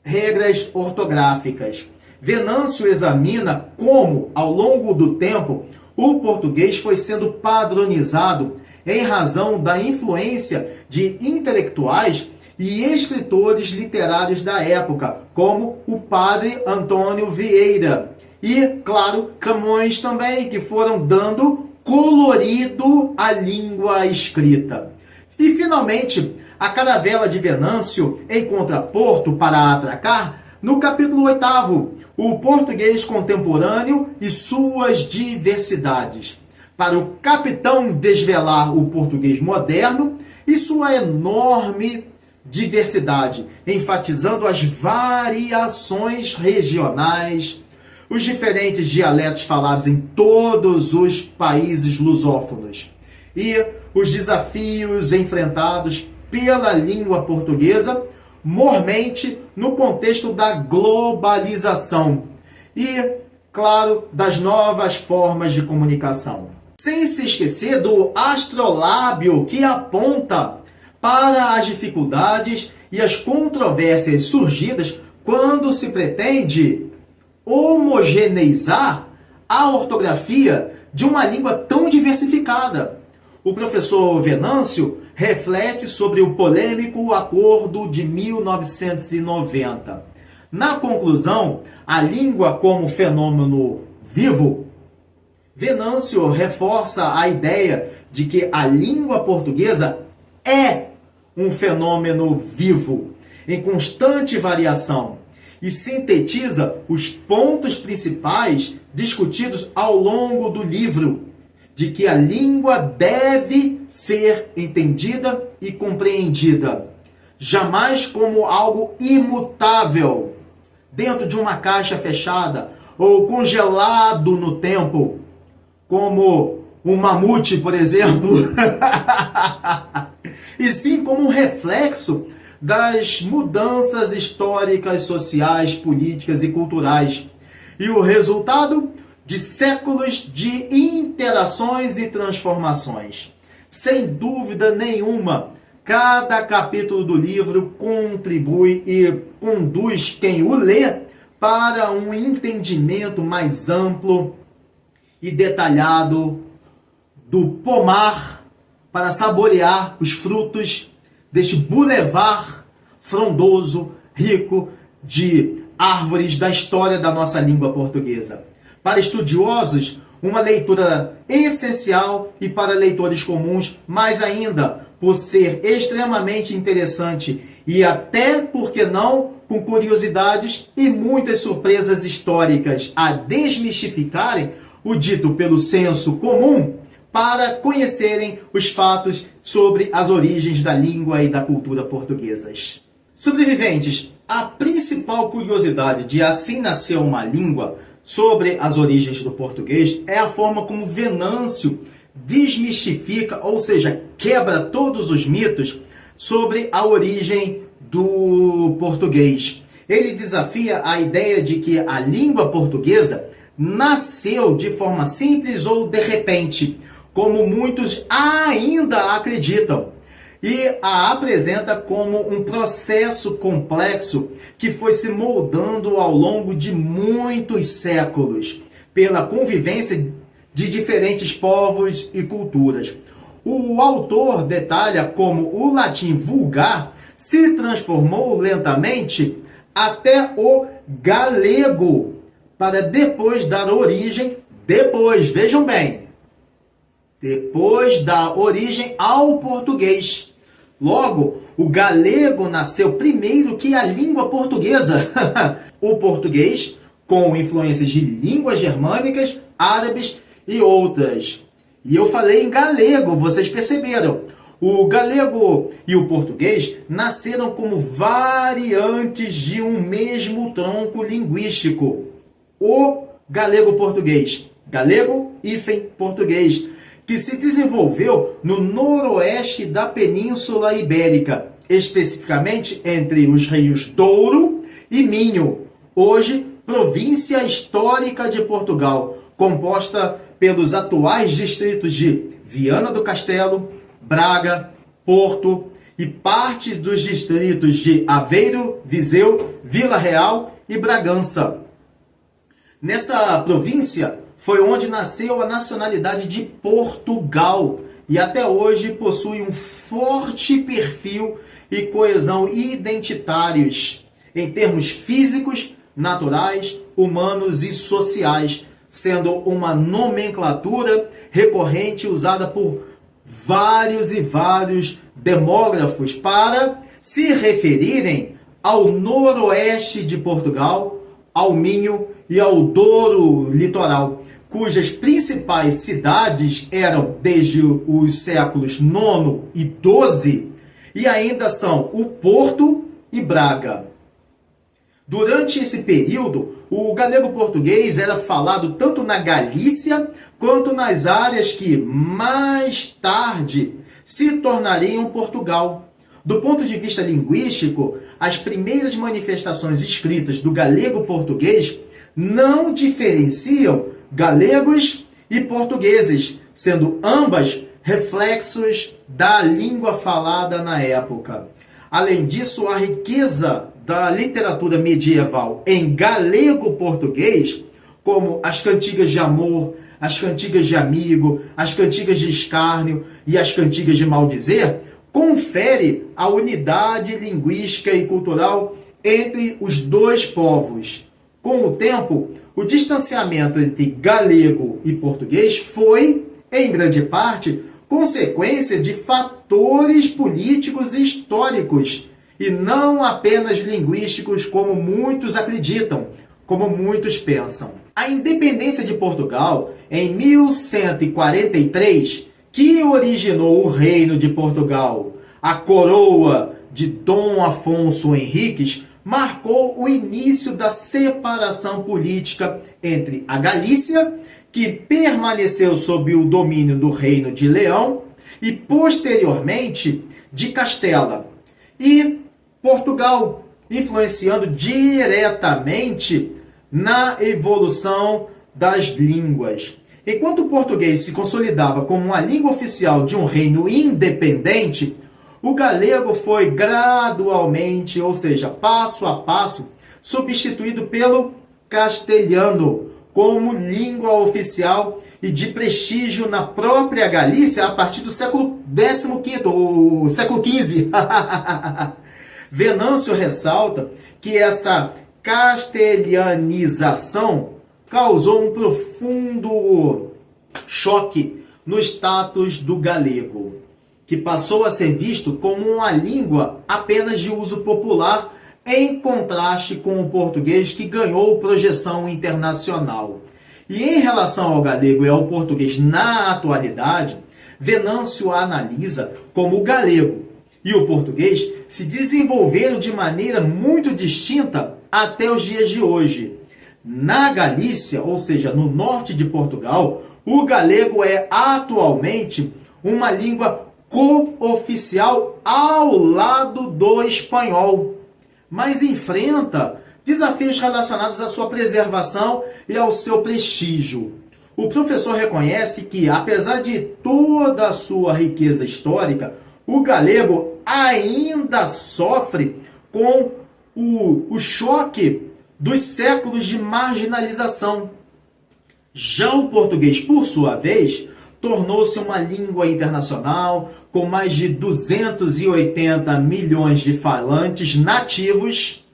regras ortográficas. Venâncio examina como, ao longo do tempo, o português foi sendo padronizado em razão da influência de intelectuais e escritores literários da época, como o padre Antônio Vieira e, claro, Camões também, que foram dando colorido à língua escrita. E, finalmente, a caravela de Venâncio encontra porto para atracar no capítulo 8º, o português contemporâneo e suas diversidades. Para o capitão desvelar o português moderno e sua enorme diversidade, enfatizando as variações regionais, os diferentes dialetos falados em todos os países lusófonos e os desafios enfrentados pela língua portuguesa, mormente no contexto da globalização e, claro, das novas formas de comunicação. Sem se esquecer do astrolábio que aponta para as dificuldades e as controvérsias surgidas quando se pretende homogeneizar a ortografia de uma língua tão diversificada. o professor Venâncio reflete sobre o polêmico Acordo de 1990. Na conclusão, a língua como fenômeno vivo, Venâncio reforça a ideia de que a língua portuguesa é um fenômeno vivo, em constante variação, e sintetiza os pontos principais discutidos ao longo do livro, de que a língua deve ser entendida e compreendida, jamais como algo imutável, dentro de uma caixa fechada ou congelado no tempo, como um mamute, por exemplo, e sim como um reflexo das mudanças históricas, sociais, políticas e culturais, e o resultado de séculos de interações e transformações. Sem dúvida nenhuma, cada capítulo do livro contribui e conduz quem o lê para um entendimento mais amplo e detalhado do pomar para saborear os frutos deste bulevar frondoso, rico de árvores da história da nossa língua portuguesa. Para estudiosos, uma leitura essencial, e para leitores comuns, mais ainda, por ser extremamente interessante e até, por que não, com curiosidades e muitas surpresas históricas a desmistificarem o dito pelo senso comum, para conhecerem os fatos sobre as origens da língua e da cultura portuguesas. Sobreviventes, a principal curiosidade de Assim Nasceu uma Língua sobre as origens do português é a forma como Venâncio desmistifica, ou seja, quebra todos os mitos sobre a origem do português. Ele desafia a ideia de que a língua portuguesa nasceu de forma simples ou de repente, como muitos ainda acreditam, e a apresenta como um processo complexo que foi se moldando ao longo de muitos séculos, pela convivência de diferentes povos e culturas. O autor detalha como o latim vulgar se transformou lentamente até o galego, para depois dar origem, vejam bem, depois da origem ao português. Logo, o galego nasceu primeiro que a língua portuguesa. O português, com influências de línguas germânicas, árabes e outras. E eu falei em galego, vocês perceberam. O galego e o português nasceram como variantes de um mesmo tronco linguístico. O galego-português. Galego-português, que se desenvolveu no noroeste da Península Ibérica, especificamente entre os rios Douro e Minho, hoje província histórica de Portugal, composta pelos atuais distritos de Viana do Castelo, Braga, Porto e parte dos distritos de Aveiro, Viseu, Vila Real e Bragança. Nessa província foi onde nasceu a nacionalidade de Portugal e até hoje possui um forte perfil e coesão identitários em termos físicos, naturais, humanos e sociais, sendo uma nomenclatura recorrente usada por vários e vários demógrafos para se referirem ao noroeste de Portugal, ao Minho e ao Douro litoral, cujas principais cidades eram, desde os séculos IX e XII, e ainda são o Porto e Braga. Durante esse período, o galego-português era falado tanto na Galícia quanto nas áreas que, mais tarde, se tornariam Portugal. Do ponto de vista linguístico, as primeiras manifestações escritas do galego-português não diferenciam galegos e portugueses, sendo ambas reflexos da língua falada na época. Além disso, a riqueza da literatura medieval em galego-português como as cantigas de amor, as cantigas de amigo, as cantigas de escárnio e as cantigas de maldizer, confere a unidade linguística e cultural entre os dois povos. Com o tempo, o distanciamento entre galego e português foi, em grande parte, consequência de fatores políticos e históricos, e não apenas linguísticos, como muitos acreditam, como muitos pensam. A independência de Portugal, em 1143, que originou o Reino de Portugal, a coroa de Dom Afonso Henriques, marcou o início da separação política entre a Galícia, que permaneceu sob o domínio do Reino de Leão, e posteriormente de Castela, e Portugal, influenciando diretamente na evolução das línguas. Enquanto o português se consolidava como uma língua oficial de um reino independente, o galego foi gradualmente, ou seja, passo a passo, substituído pelo castelhano como língua oficial e de prestígio na própria Galícia a partir do século XV, ou século XV. Venâncio ressalta que essa castelhanização causou um profundo choque no status do galego, que passou a ser visto como uma língua apenas de uso popular, em contraste com o português, que ganhou projeção internacional. E em relação ao galego e ao português na atualidade, Venâncio analisa como o galego e o português se desenvolveram de maneira muito distinta até os dias de hoje. Na Galícia, ou seja, no norte de Portugal, o galego é atualmente uma língua co-oficial ao lado do espanhol, mas enfrenta desafios relacionados à sua preservação e ao seu prestígio. O professor reconhece que, apesar de toda a sua riqueza histórica, o galego ainda sofre com o choque dos séculos de marginalização. Já o português, por sua vez, tornou-se uma língua internacional com mais de 280 milhões de falantes nativos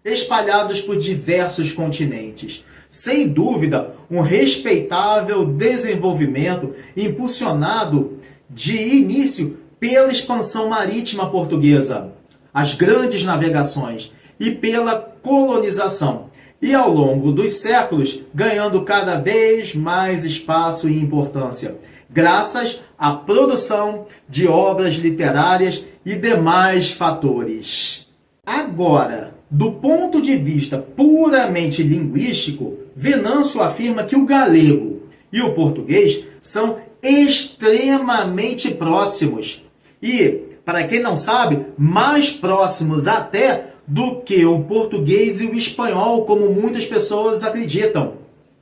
espalhados por diversos continentes. Sem dúvida, um respeitável desenvolvimento impulsionado de início pela expansão marítima portuguesa, as grandes navegações e pela colonização, e ao longo dos séculos ganhando cada vez mais espaço e importância, graças à produção de obras literárias e demais fatores. Agora, do ponto de vista puramente linguístico, Venâncio afirma que o galego e o português são extremamente próximos e, para quem não sabe, mais próximos até do que o português e o espanhol, como muitas pessoas acreditam.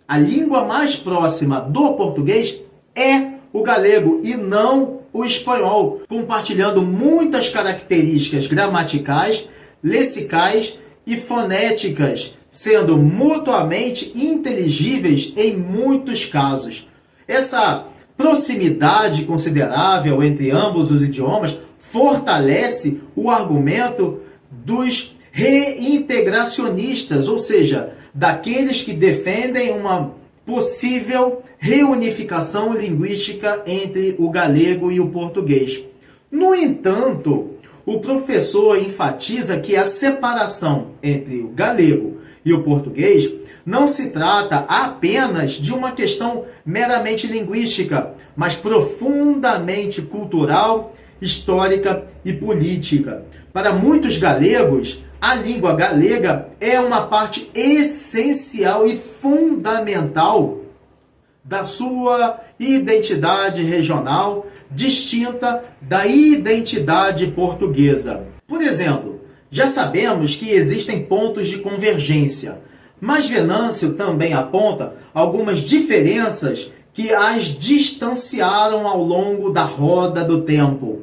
A língua mais próxima do português é o galego e não o espanhol, compartilhando muitas características gramaticais, lexicais e fonéticas, sendo mutuamente inteligíveis em muitos casos. Essa proximidade considerável entre ambos os idiomas fortalece o argumento dos reintegracionistas, ou seja, daqueles que defendem uma possível reunificação linguística entre o galego e o português. No entanto, o professor enfatiza que a separação entre o galego e o português não se trata apenas de uma questão meramente linguística, mas profundamente cultural, histórica e política. Para muitos galegos, a língua galega é uma parte essencial e fundamental da sua identidade regional, distinta da identidade portuguesa. Por exemplo, já sabemos que existem pontos de convergência, mas Venâncio também aponta algumas diferenças que as distanciaram ao longo da roda do tempo.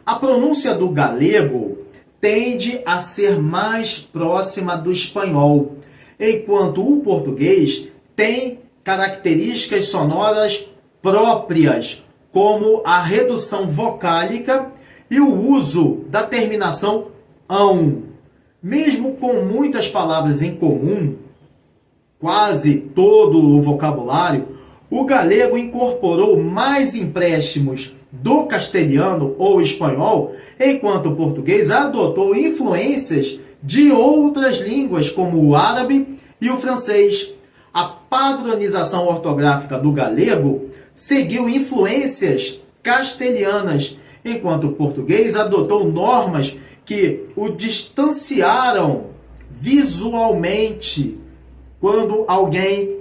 A pronúncia do galego tende a ser mais próxima do espanhol, enquanto o português tem características sonoras próprias, como a redução vocálica e o uso da terminação ão. Mesmo com muitas palavras em comum, quase todo o vocabulário, o galego incorporou mais empréstimos do castelhano ou espanhol, enquanto o português adotou influências de outras línguas, como o árabe e o francês. A padronização ortográfica do galego seguiu influências castelhanas, enquanto o português adotou normas que o distanciaram visualmente. Quando alguém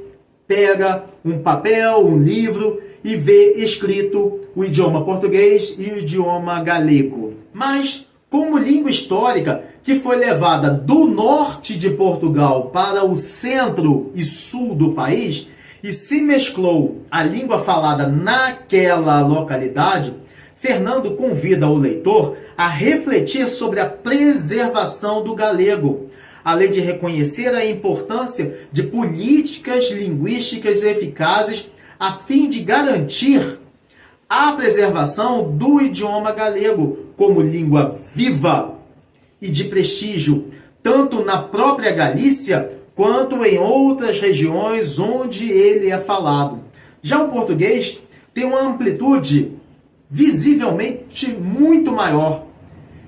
pega um papel, um livro e vê escrito o idioma português e o idioma galego. Mas, como língua histórica que foi levada do norte de Portugal para o centro e sul do país e se mesclou a língua falada naquela localidade, Fernando convida o leitor a refletir sobre a preservação do galego, além de reconhecer a importância de políticas linguísticas eficazes a fim de garantir a preservação do idioma galego como língua viva e de prestígio, tanto na própria Galícia quanto em outras regiões onde ele é falado. Já o português tem uma amplitude visivelmente muito maior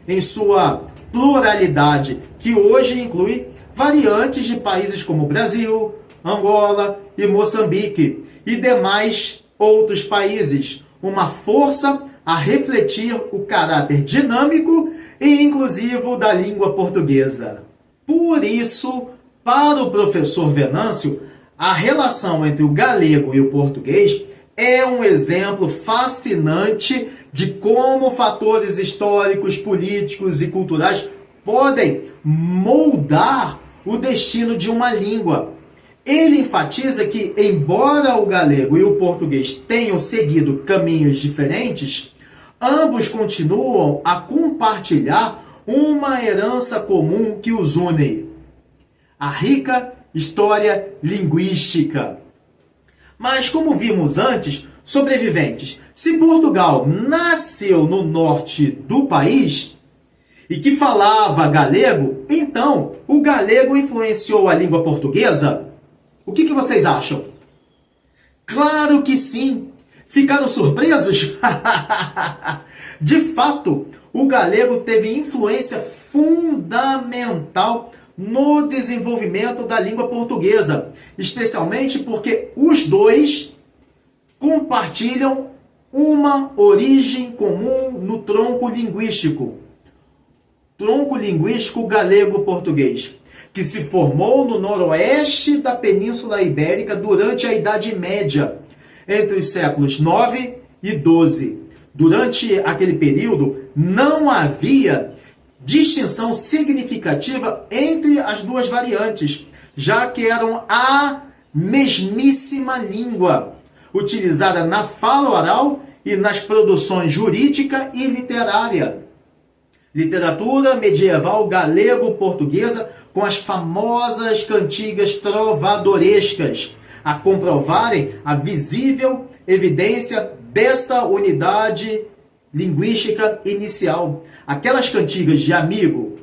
em sua pluralidade, que hoje inclui variantes de países como Brasil, Angola e Moçambique e demais outros países, uma força a refletir o caráter dinâmico e inclusivo da língua portuguesa. Por isso, para o professor Venâncio, a relação entre o galego e o português é um exemplo fascinante de como fatores históricos, políticos e culturais podem moldar o destino de uma língua. Ele enfatiza que, embora o galego e o português tenham seguido caminhos diferentes, ambos continuam a compartilhar uma herança comum que os une: a rica história linguística. Mas, como vimos antes, sobreviventes, se Portugal nasceu no norte do país e que falava galego, então o galego influenciou a língua portuguesa? O que vocês acham? Claro que sim! Ficaram surpresos? De fato, o galego teve influência fundamental no desenvolvimento da língua portuguesa, especialmente porque os dois compartilham uma origem comum no tronco linguístico galego-português, que se formou no noroeste da Península Ibérica durante a Idade Média, entre os séculos 9 e 12. Durante aquele período, não havia distinção significativa entre as duas variantes, já que eram a mesmíssima língua, utilizada na fala oral e nas produções jurídica e literária. Literatura medieval galego-portuguesa com as famosas cantigas trovadorescas, a comprovarem a visível evidência dessa unidade linguística inicial. Aquelas cantigas de amigo,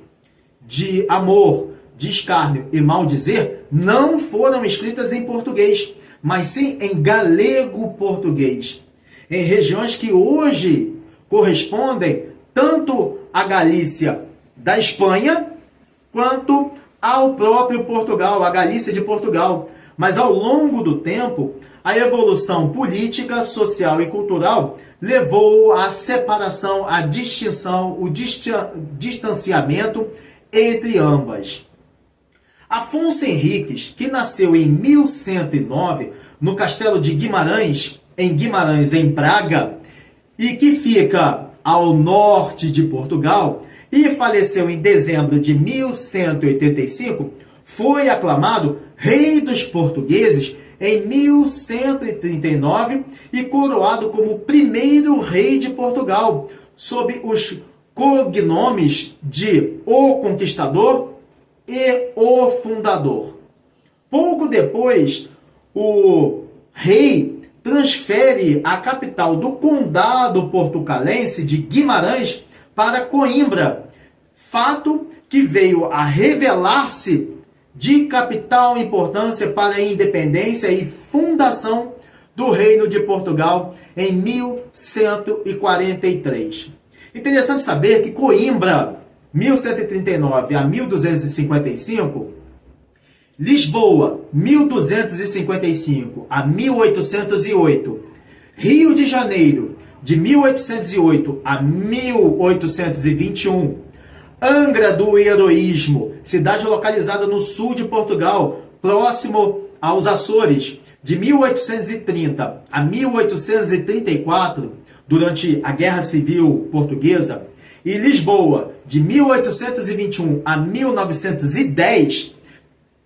de amor, de escárnio e maldizer não foram escritas em português, mas sim em galego-português, em regiões que hoje correspondem tanto à Galícia da Espanha quanto ao próprio Portugal, a Galícia de Portugal. Mas ao longo do tempo, a evolução política, social e cultural levou à separação, à distinção, o distanciamento entre ambas. Afonso Henriques, que nasceu em 1109 no Castelo de Guimarães, em Braga, e que fica ao norte de Portugal, e faleceu em dezembro de 1185, foi aclamado rei dos portugueses em 1139 e coroado como primeiro rei de Portugal, sob os cognomes de O Conquistador e O Fundador. Pouco depois, o rei transfere a capital do condado portucalense de Guimarães para Coimbra, fato que veio a revelar-se de capital importância para a independência e fundação do Reino de Portugal em 1143. Interessante saber que Coimbra, 1139 a 1255, Lisboa, 1255 a 1808, Rio de Janeiro, de 1808 a 1821, Angra do Heroísmo, cidade localizada no sul de Portugal, próximo aos Açores, de 1830 a 1834, durante a Guerra Civil Portuguesa, e Lisboa, de 1821 a 1910,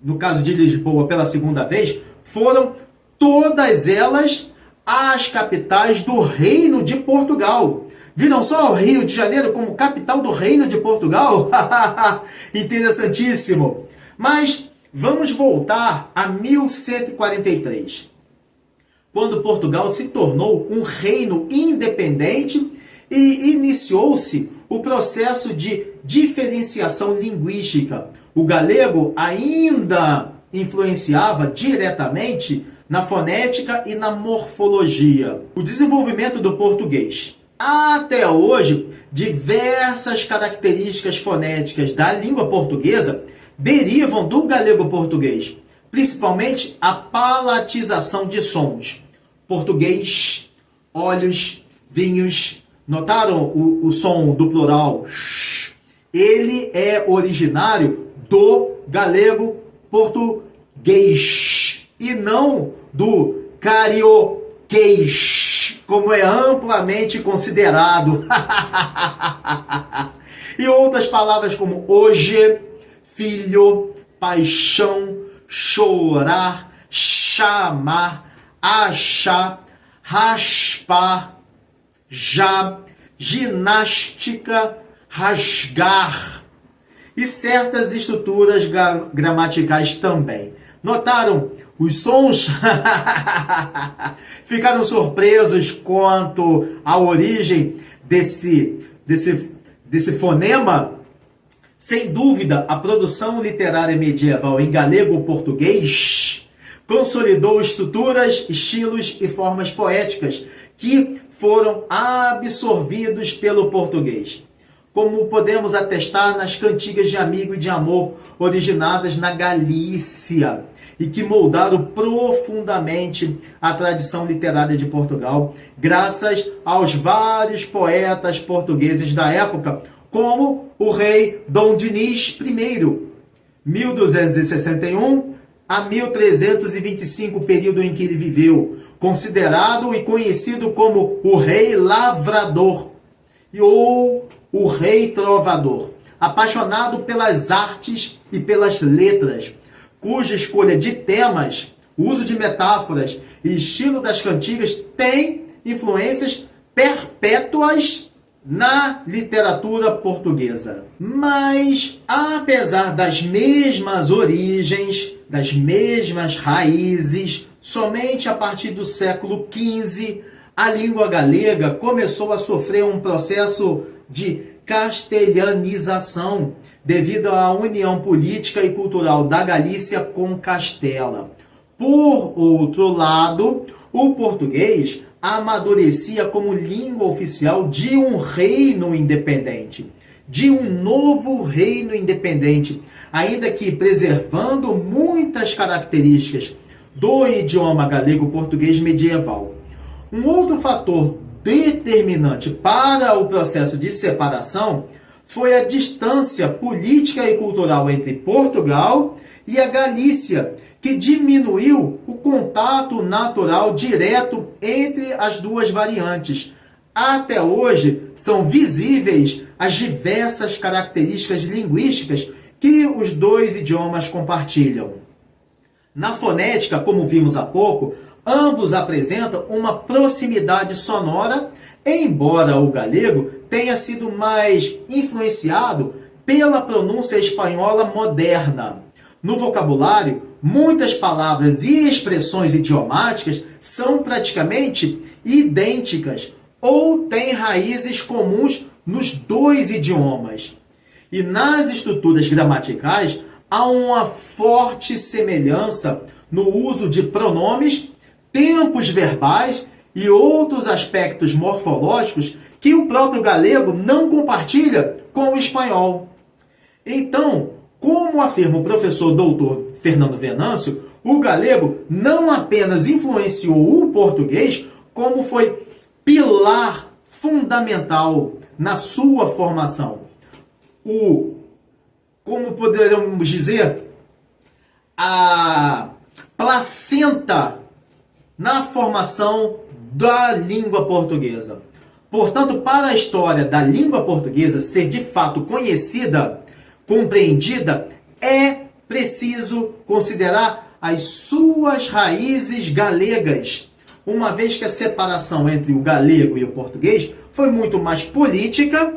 no caso de Lisboa pela segunda vez, foram todas elas as capitais do Reino de Portugal. Viram só o Rio de Janeiro como capital do Reino de Portugal? Interessantíssimo. Mas vamos voltar a 1143, quando Portugal se tornou um reino independente e iniciou-se o processo de diferenciação linguística. O galego ainda influenciava diretamente na fonética e na morfologia. O desenvolvimento do português. Até hoje, diversas características fonéticas da língua portuguesa derivam do galego português, principalmente a palatização de sons. Português, olhos, vinhos. Notaram o som do plural? Ele é originário do galego português e não do carioquês, como é amplamente considerado. E outras palavras como hoje, filho, paixão, chorar, chamar, achar, raspar, já, ginástica, rasgar, e certas estruturas gramaticais também. Notaram os sons? Ficaram surpresos quanto à origem desse fonema? Sem dúvida, a produção literária medieval em galego-português consolidou estruturas, estilos e formas poéticas que foram absorvidos pelo português, como podemos atestar nas cantigas de amigo e de amor originadas na Galícia e que moldaram profundamente a tradição literária de Portugal, graças aos vários poetas portugueses da época, como o rei Dom Dinis I, 1261 a 1325, período em que ele viveu, considerado e conhecido como o rei lavrador ou o rei trovador, apaixonado pelas artes e pelas letras, cuja escolha de temas, uso de metáforas e estilo das cantigas tem influências perpétuas na literatura portuguesa. Mas, apesar das mesmas origens, das mesmas raízes, somente a partir do século XV, a língua galega começou a sofrer um processo de castelhanização devido à união política e cultural da Galícia com Castela. Por outro lado, o português amadurecia como língua oficial de um reino independente, de um novo reino independente, ainda que preservando muitas características do idioma galego-português medieval. Um outro fator determinante para o processo de separação foi a distância política e cultural entre Portugal e a Galícia, que diminuiu o contato natural direto entre as duas variantes. Até hoje, são visíveis as diversas características linguísticas que os dois idiomas compartilham. Na fonética, como vimos há pouco, ambos apresentam uma proximidade sonora, embora o galego tenha sido mais influenciado pela pronúncia espanhola moderna. No vocabulário, muitas palavras e expressões idiomáticas são praticamente idênticas ou têm raízes comuns nos dois idiomas. E nas estruturas gramaticais, há uma forte semelhança no uso de pronomes, tempos verbais e outros aspectos morfológicos que o próprio galego não compartilha com o espanhol. Então, como afirma o professor doutor Fernando Venâncio, o galego não apenas influenciou o português, como foi pilar fundamental na sua formação. Como poderíamos dizer, a placenta na formação da língua portuguesa. Portanto, para a história da língua portuguesa ser de fato conhecida, compreendida, é preciso considerar as suas raízes galegas, uma vez que a separação entre o galego e o português foi muito mais política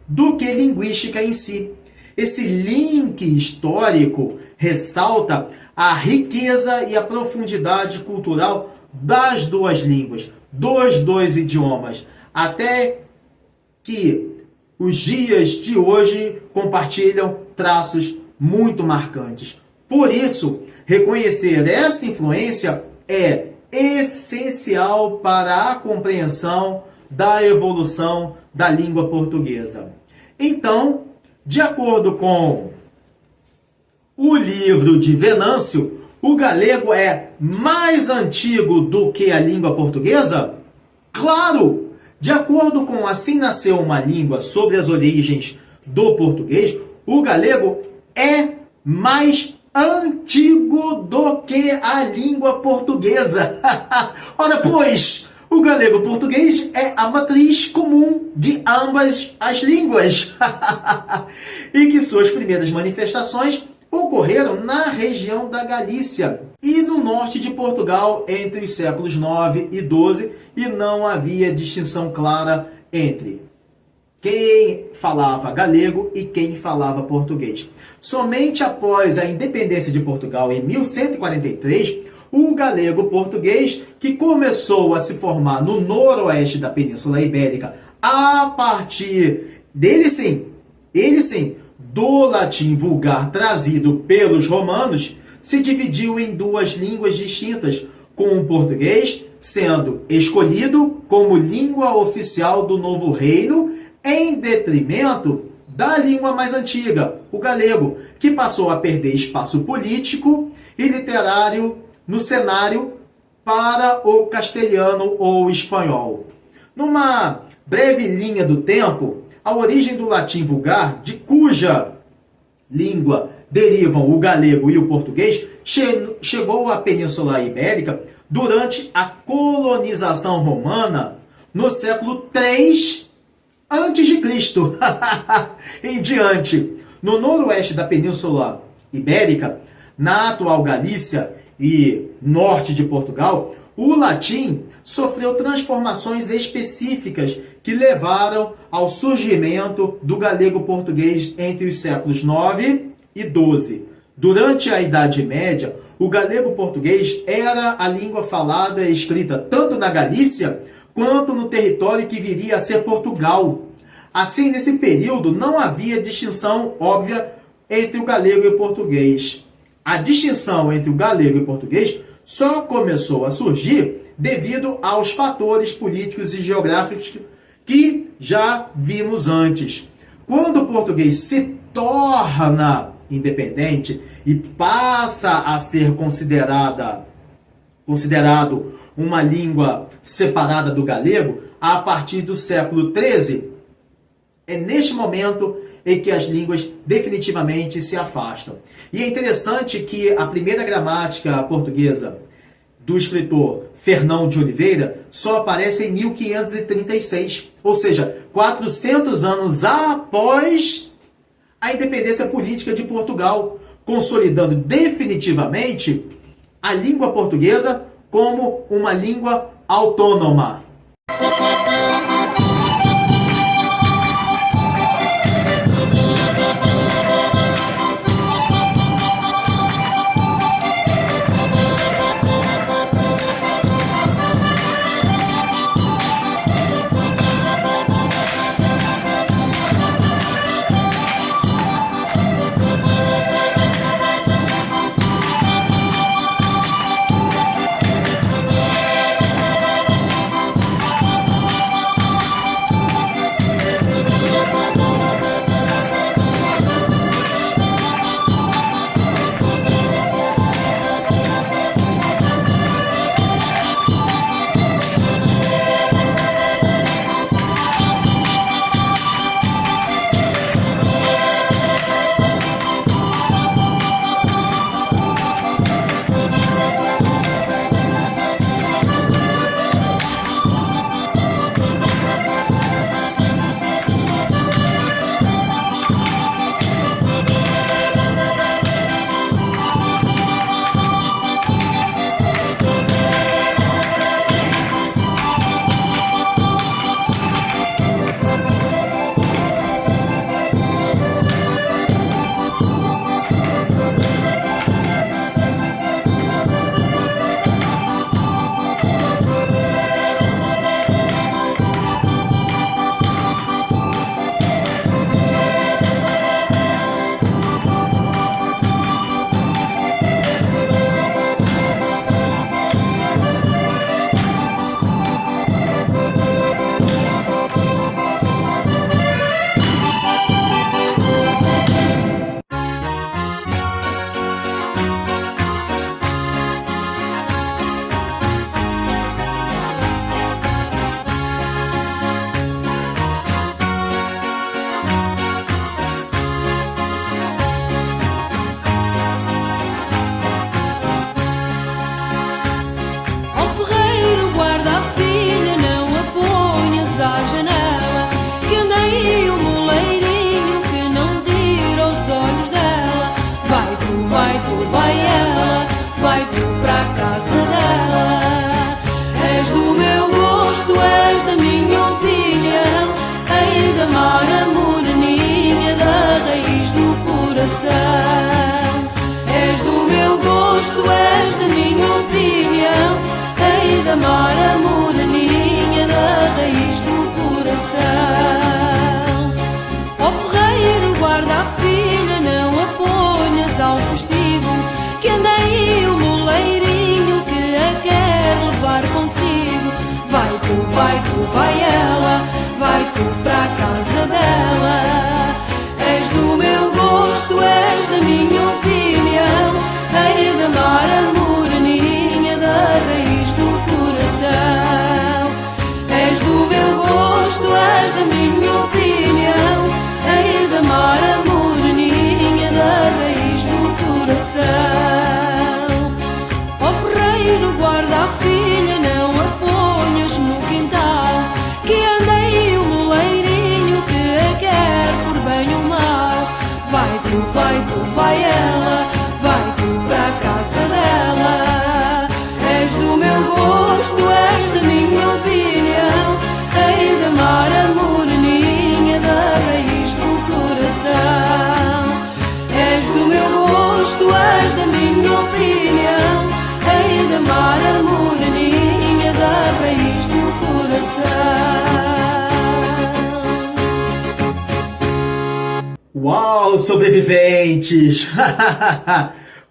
do que linguística em si. Esse link histórico ressalta a riqueza e a profundidade cultural das duas línguas, dos dois idiomas, até que os dias de hoje compartilham traços muito marcantes. Por isso, reconhecer essa influência é essencial para a compreensão da evolução da língua portuguesa. Então, de acordo com o livro de Venâncio, o galego é mais antigo do que a língua portuguesa? Claro! De acordo com Assim Nasceu uma Língua sobre as origens do português, o galego é mais antigo do que a língua portuguesa. Ora, pois, o galego-português é a matriz comum de ambas as línguas. E que suas primeiras manifestações ocorreram na região da Galícia e no norte de Portugal entre os séculos 9 e 12, e não havia distinção clara entre quem falava galego e quem falava português. Somente após a independência de Portugal em 1143, o galego-português, que começou a se formar no noroeste da Península Ibérica, a partir dele sim, do latim vulgar trazido pelos romanos, se dividiu em duas línguas distintas, com o português sendo escolhido como língua oficial do novo reino, em detrimento da língua mais antiga, o galego, que passou a perder espaço político e literário no cenário para o castelhano ou espanhol. Numa breve linha do tempo, a origem do latim vulgar, de cuja língua derivam o galego e o português, chegou à Península Ibérica durante a colonização romana no século III a.C. em diante. No noroeste da Península Ibérica, na atual Galícia e norte de Portugal, o latim sofreu transformações específicas que levaram ao surgimento do galego-português entre os séculos 9 e 12. Durante a Idade Média, o galego-português era a língua falada e escrita tanto na Galícia quanto no território que viria a ser Portugal. Assim, nesse período, não havia distinção óbvia entre o galego e o português. A distinção entre o galego e o português só começou a surgir devido aos fatores políticos e geográficos que já vimos antes. Quando o português se torna independente e passa a ser considerado uma língua separada do galego, a partir do século XIII, é neste momento em que as línguas definitivamente se afastam. E é interessante que a primeira gramática portuguesa do escritor Fernão de Oliveira só aparece em 1536, ou seja, 400 anos após a independência política de Portugal, consolidando definitivamente a língua portuguesa como uma língua autônoma. vai ela, vai tu para a casa dela. És do meu gosto, és da minha opinião, hei de amar a moreninha da raiz do coração. És do meu gosto, és da minha opinião, hei de amar a moreninha da raiz do coração. Ó ferreiro, guarda a filha, não a ponhas ao festivo, que anda aí o moleirinho que a quer levar consigo. Vai tu, vai ela, vai tu para a casa dela. És do meu gosto, és da minha opinião, hei de amar a moreninha da raiz do coração. És do meu gosto, és da minha opinião, hei de amar a moreninha da raiz do coração. Ó ferreiro, guarda a filha, não a ponhas no quintal, que anda aí o moleirinho que a quer por bem ou mal. Vai tu, vai ela, vai tu para a casa dela. És do meu gosto, és da minha opinião, hei de amar a moreninha da raiz do coração. És do meu gosto, és da minha opinião, hei de amar a moreninha da raiz do coração. Uau, sobreviventes!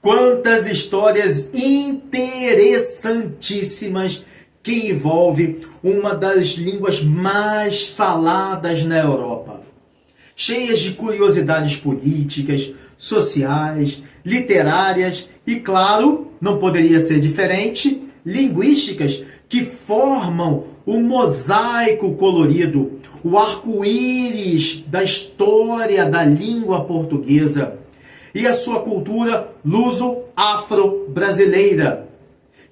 Quantas histórias interessantíssimas que envolvem uma das línguas mais faladas na Europa. Cheias de curiosidades políticas, sociais, literárias e, claro, não poderia ser diferente, linguísticas que formam o mosaico colorido, o arco-íris da história da língua portuguesa e a sua cultura luso-afro-brasileira,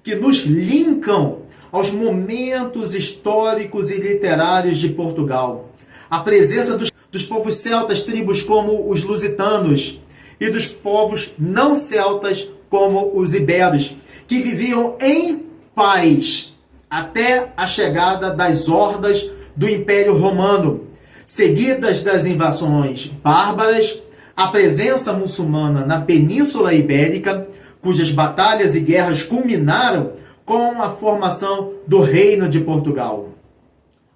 que nos linkam aos momentos históricos e literários de Portugal. A presença dos povos celtas, tribos como os lusitanos, e dos povos não celtas como os iberos, que viviam em paz até a chegada das hordas do Império Romano, seguidas das invasões bárbaras, a presença muçulmana na Península Ibérica, cujas batalhas e guerras culminaram com a formação do Reino de Portugal,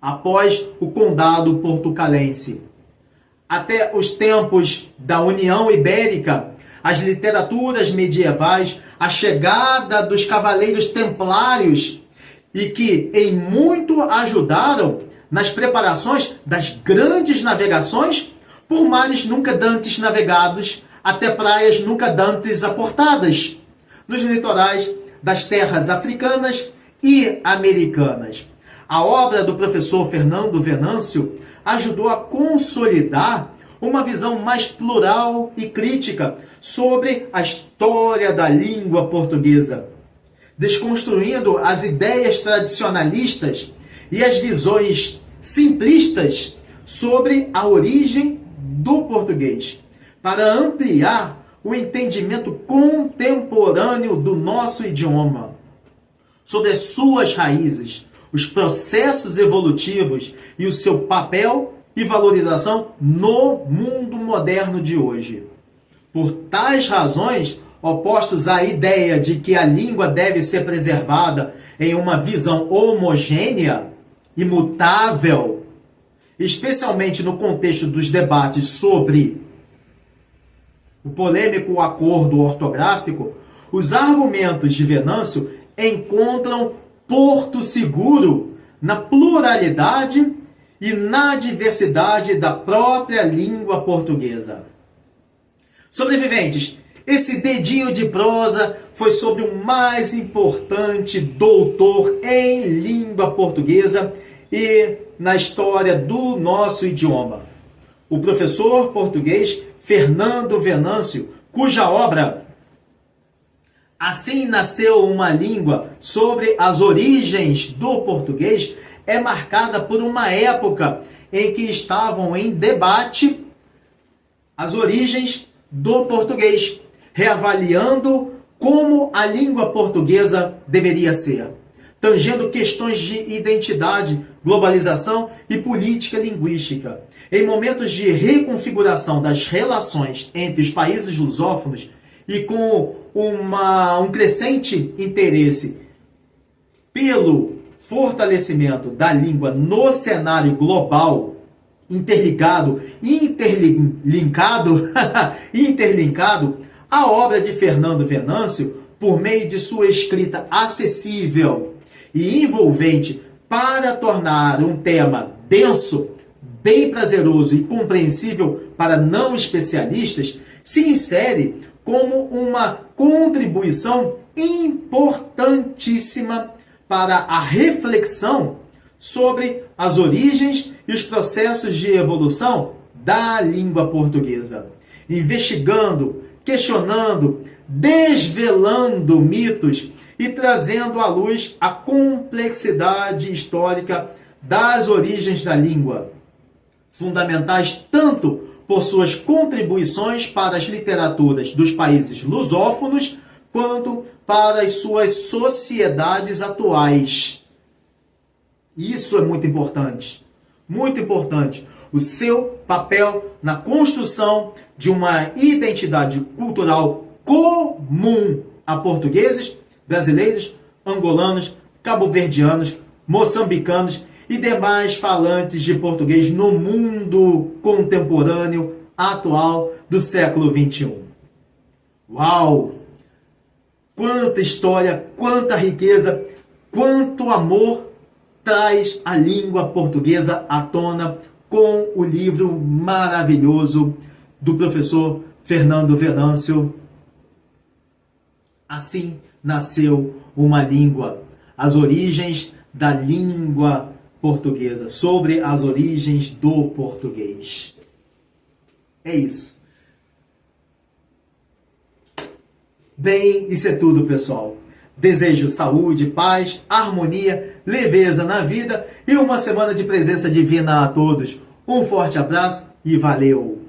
após o Condado Portucalense. Até os tempos da União Ibérica, as literaturas medievais, a chegada dos cavaleiros templários, e que em muito ajudaram nas preparações das grandes navegações por mares nunca dantes navegados até praias nunca dantes aportadas, nos litorais das terras africanas e americanas. A obra do professor Fernando Venâncio ajudou a consolidar uma visão mais plural e crítica sobre a história da língua portuguesa, desconstruindo as ideias tradicionalistas e as visões simplistas sobre a origem do português, para ampliar o entendimento contemporâneo do nosso idioma, sobre as suas raízes, os processos evolutivos e o seu papel e valorização no mundo moderno de hoje. Por tais razões, opostos à ideia de que a língua deve ser preservada em uma visão homogênea, imutável, especialmente no contexto dos debates sobre o polêmico acordo ortográfico, os argumentos de Venâncio encontram porto seguro na pluralidade e na diversidade da própria língua portuguesa. Sobreviventes, esse dedinho de prosa foi sobre o mais importante doutor em língua portuguesa e na história do nosso idioma, o professor português Fernando Venâncio, cuja obra Assim Nasceu uma Língua, sobre as origens do português, é marcada por uma época em que estavam em debate as origens do português, reavaliando como a língua portuguesa deveria ser, tangendo questões de identidade, globalização e política linguística. Em momentos de reconfiguração das relações entre os países lusófonos e com um crescente interesse pelo fortalecimento da língua no cenário global, interligado, interlinkado, a obra de Fernando Venâncio, por meio de sua escrita acessível e envolvente para tornar um tema denso, bem prazeroso e compreensível para não especialistas, se insere como uma contribuição importantíssima para a reflexão sobre as origens e os processos de evolução da língua portuguesa, investigando, questionando, desvelando mitos e trazendo à luz a complexidade histórica das origens da língua, fundamentais tanto por suas contribuições para as literaturas dos países lusófonos, quanto para as suas sociedades atuais. Isso é muito importante. Muito importante. O seu papel na construção de uma identidade cultural comum a portugueses, brasileiros, angolanos, cabo-verdianos, moçambicanos e demais falantes de português no mundo contemporâneo atual do século XXI. Uau! Quanta história, quanta riqueza, quanto amor traz a língua portuguesa à tona com o livro maravilhoso do professor Fernando Venâncio. Assim nasceu uma língua, as origens da língua portuguesa, sobre as origens do português. É isso. Bem, isso é tudo, pessoal. Desejo saúde, paz, harmonia, leveza na vida e uma semana de presença divina a todos. Um forte abraço e valeu!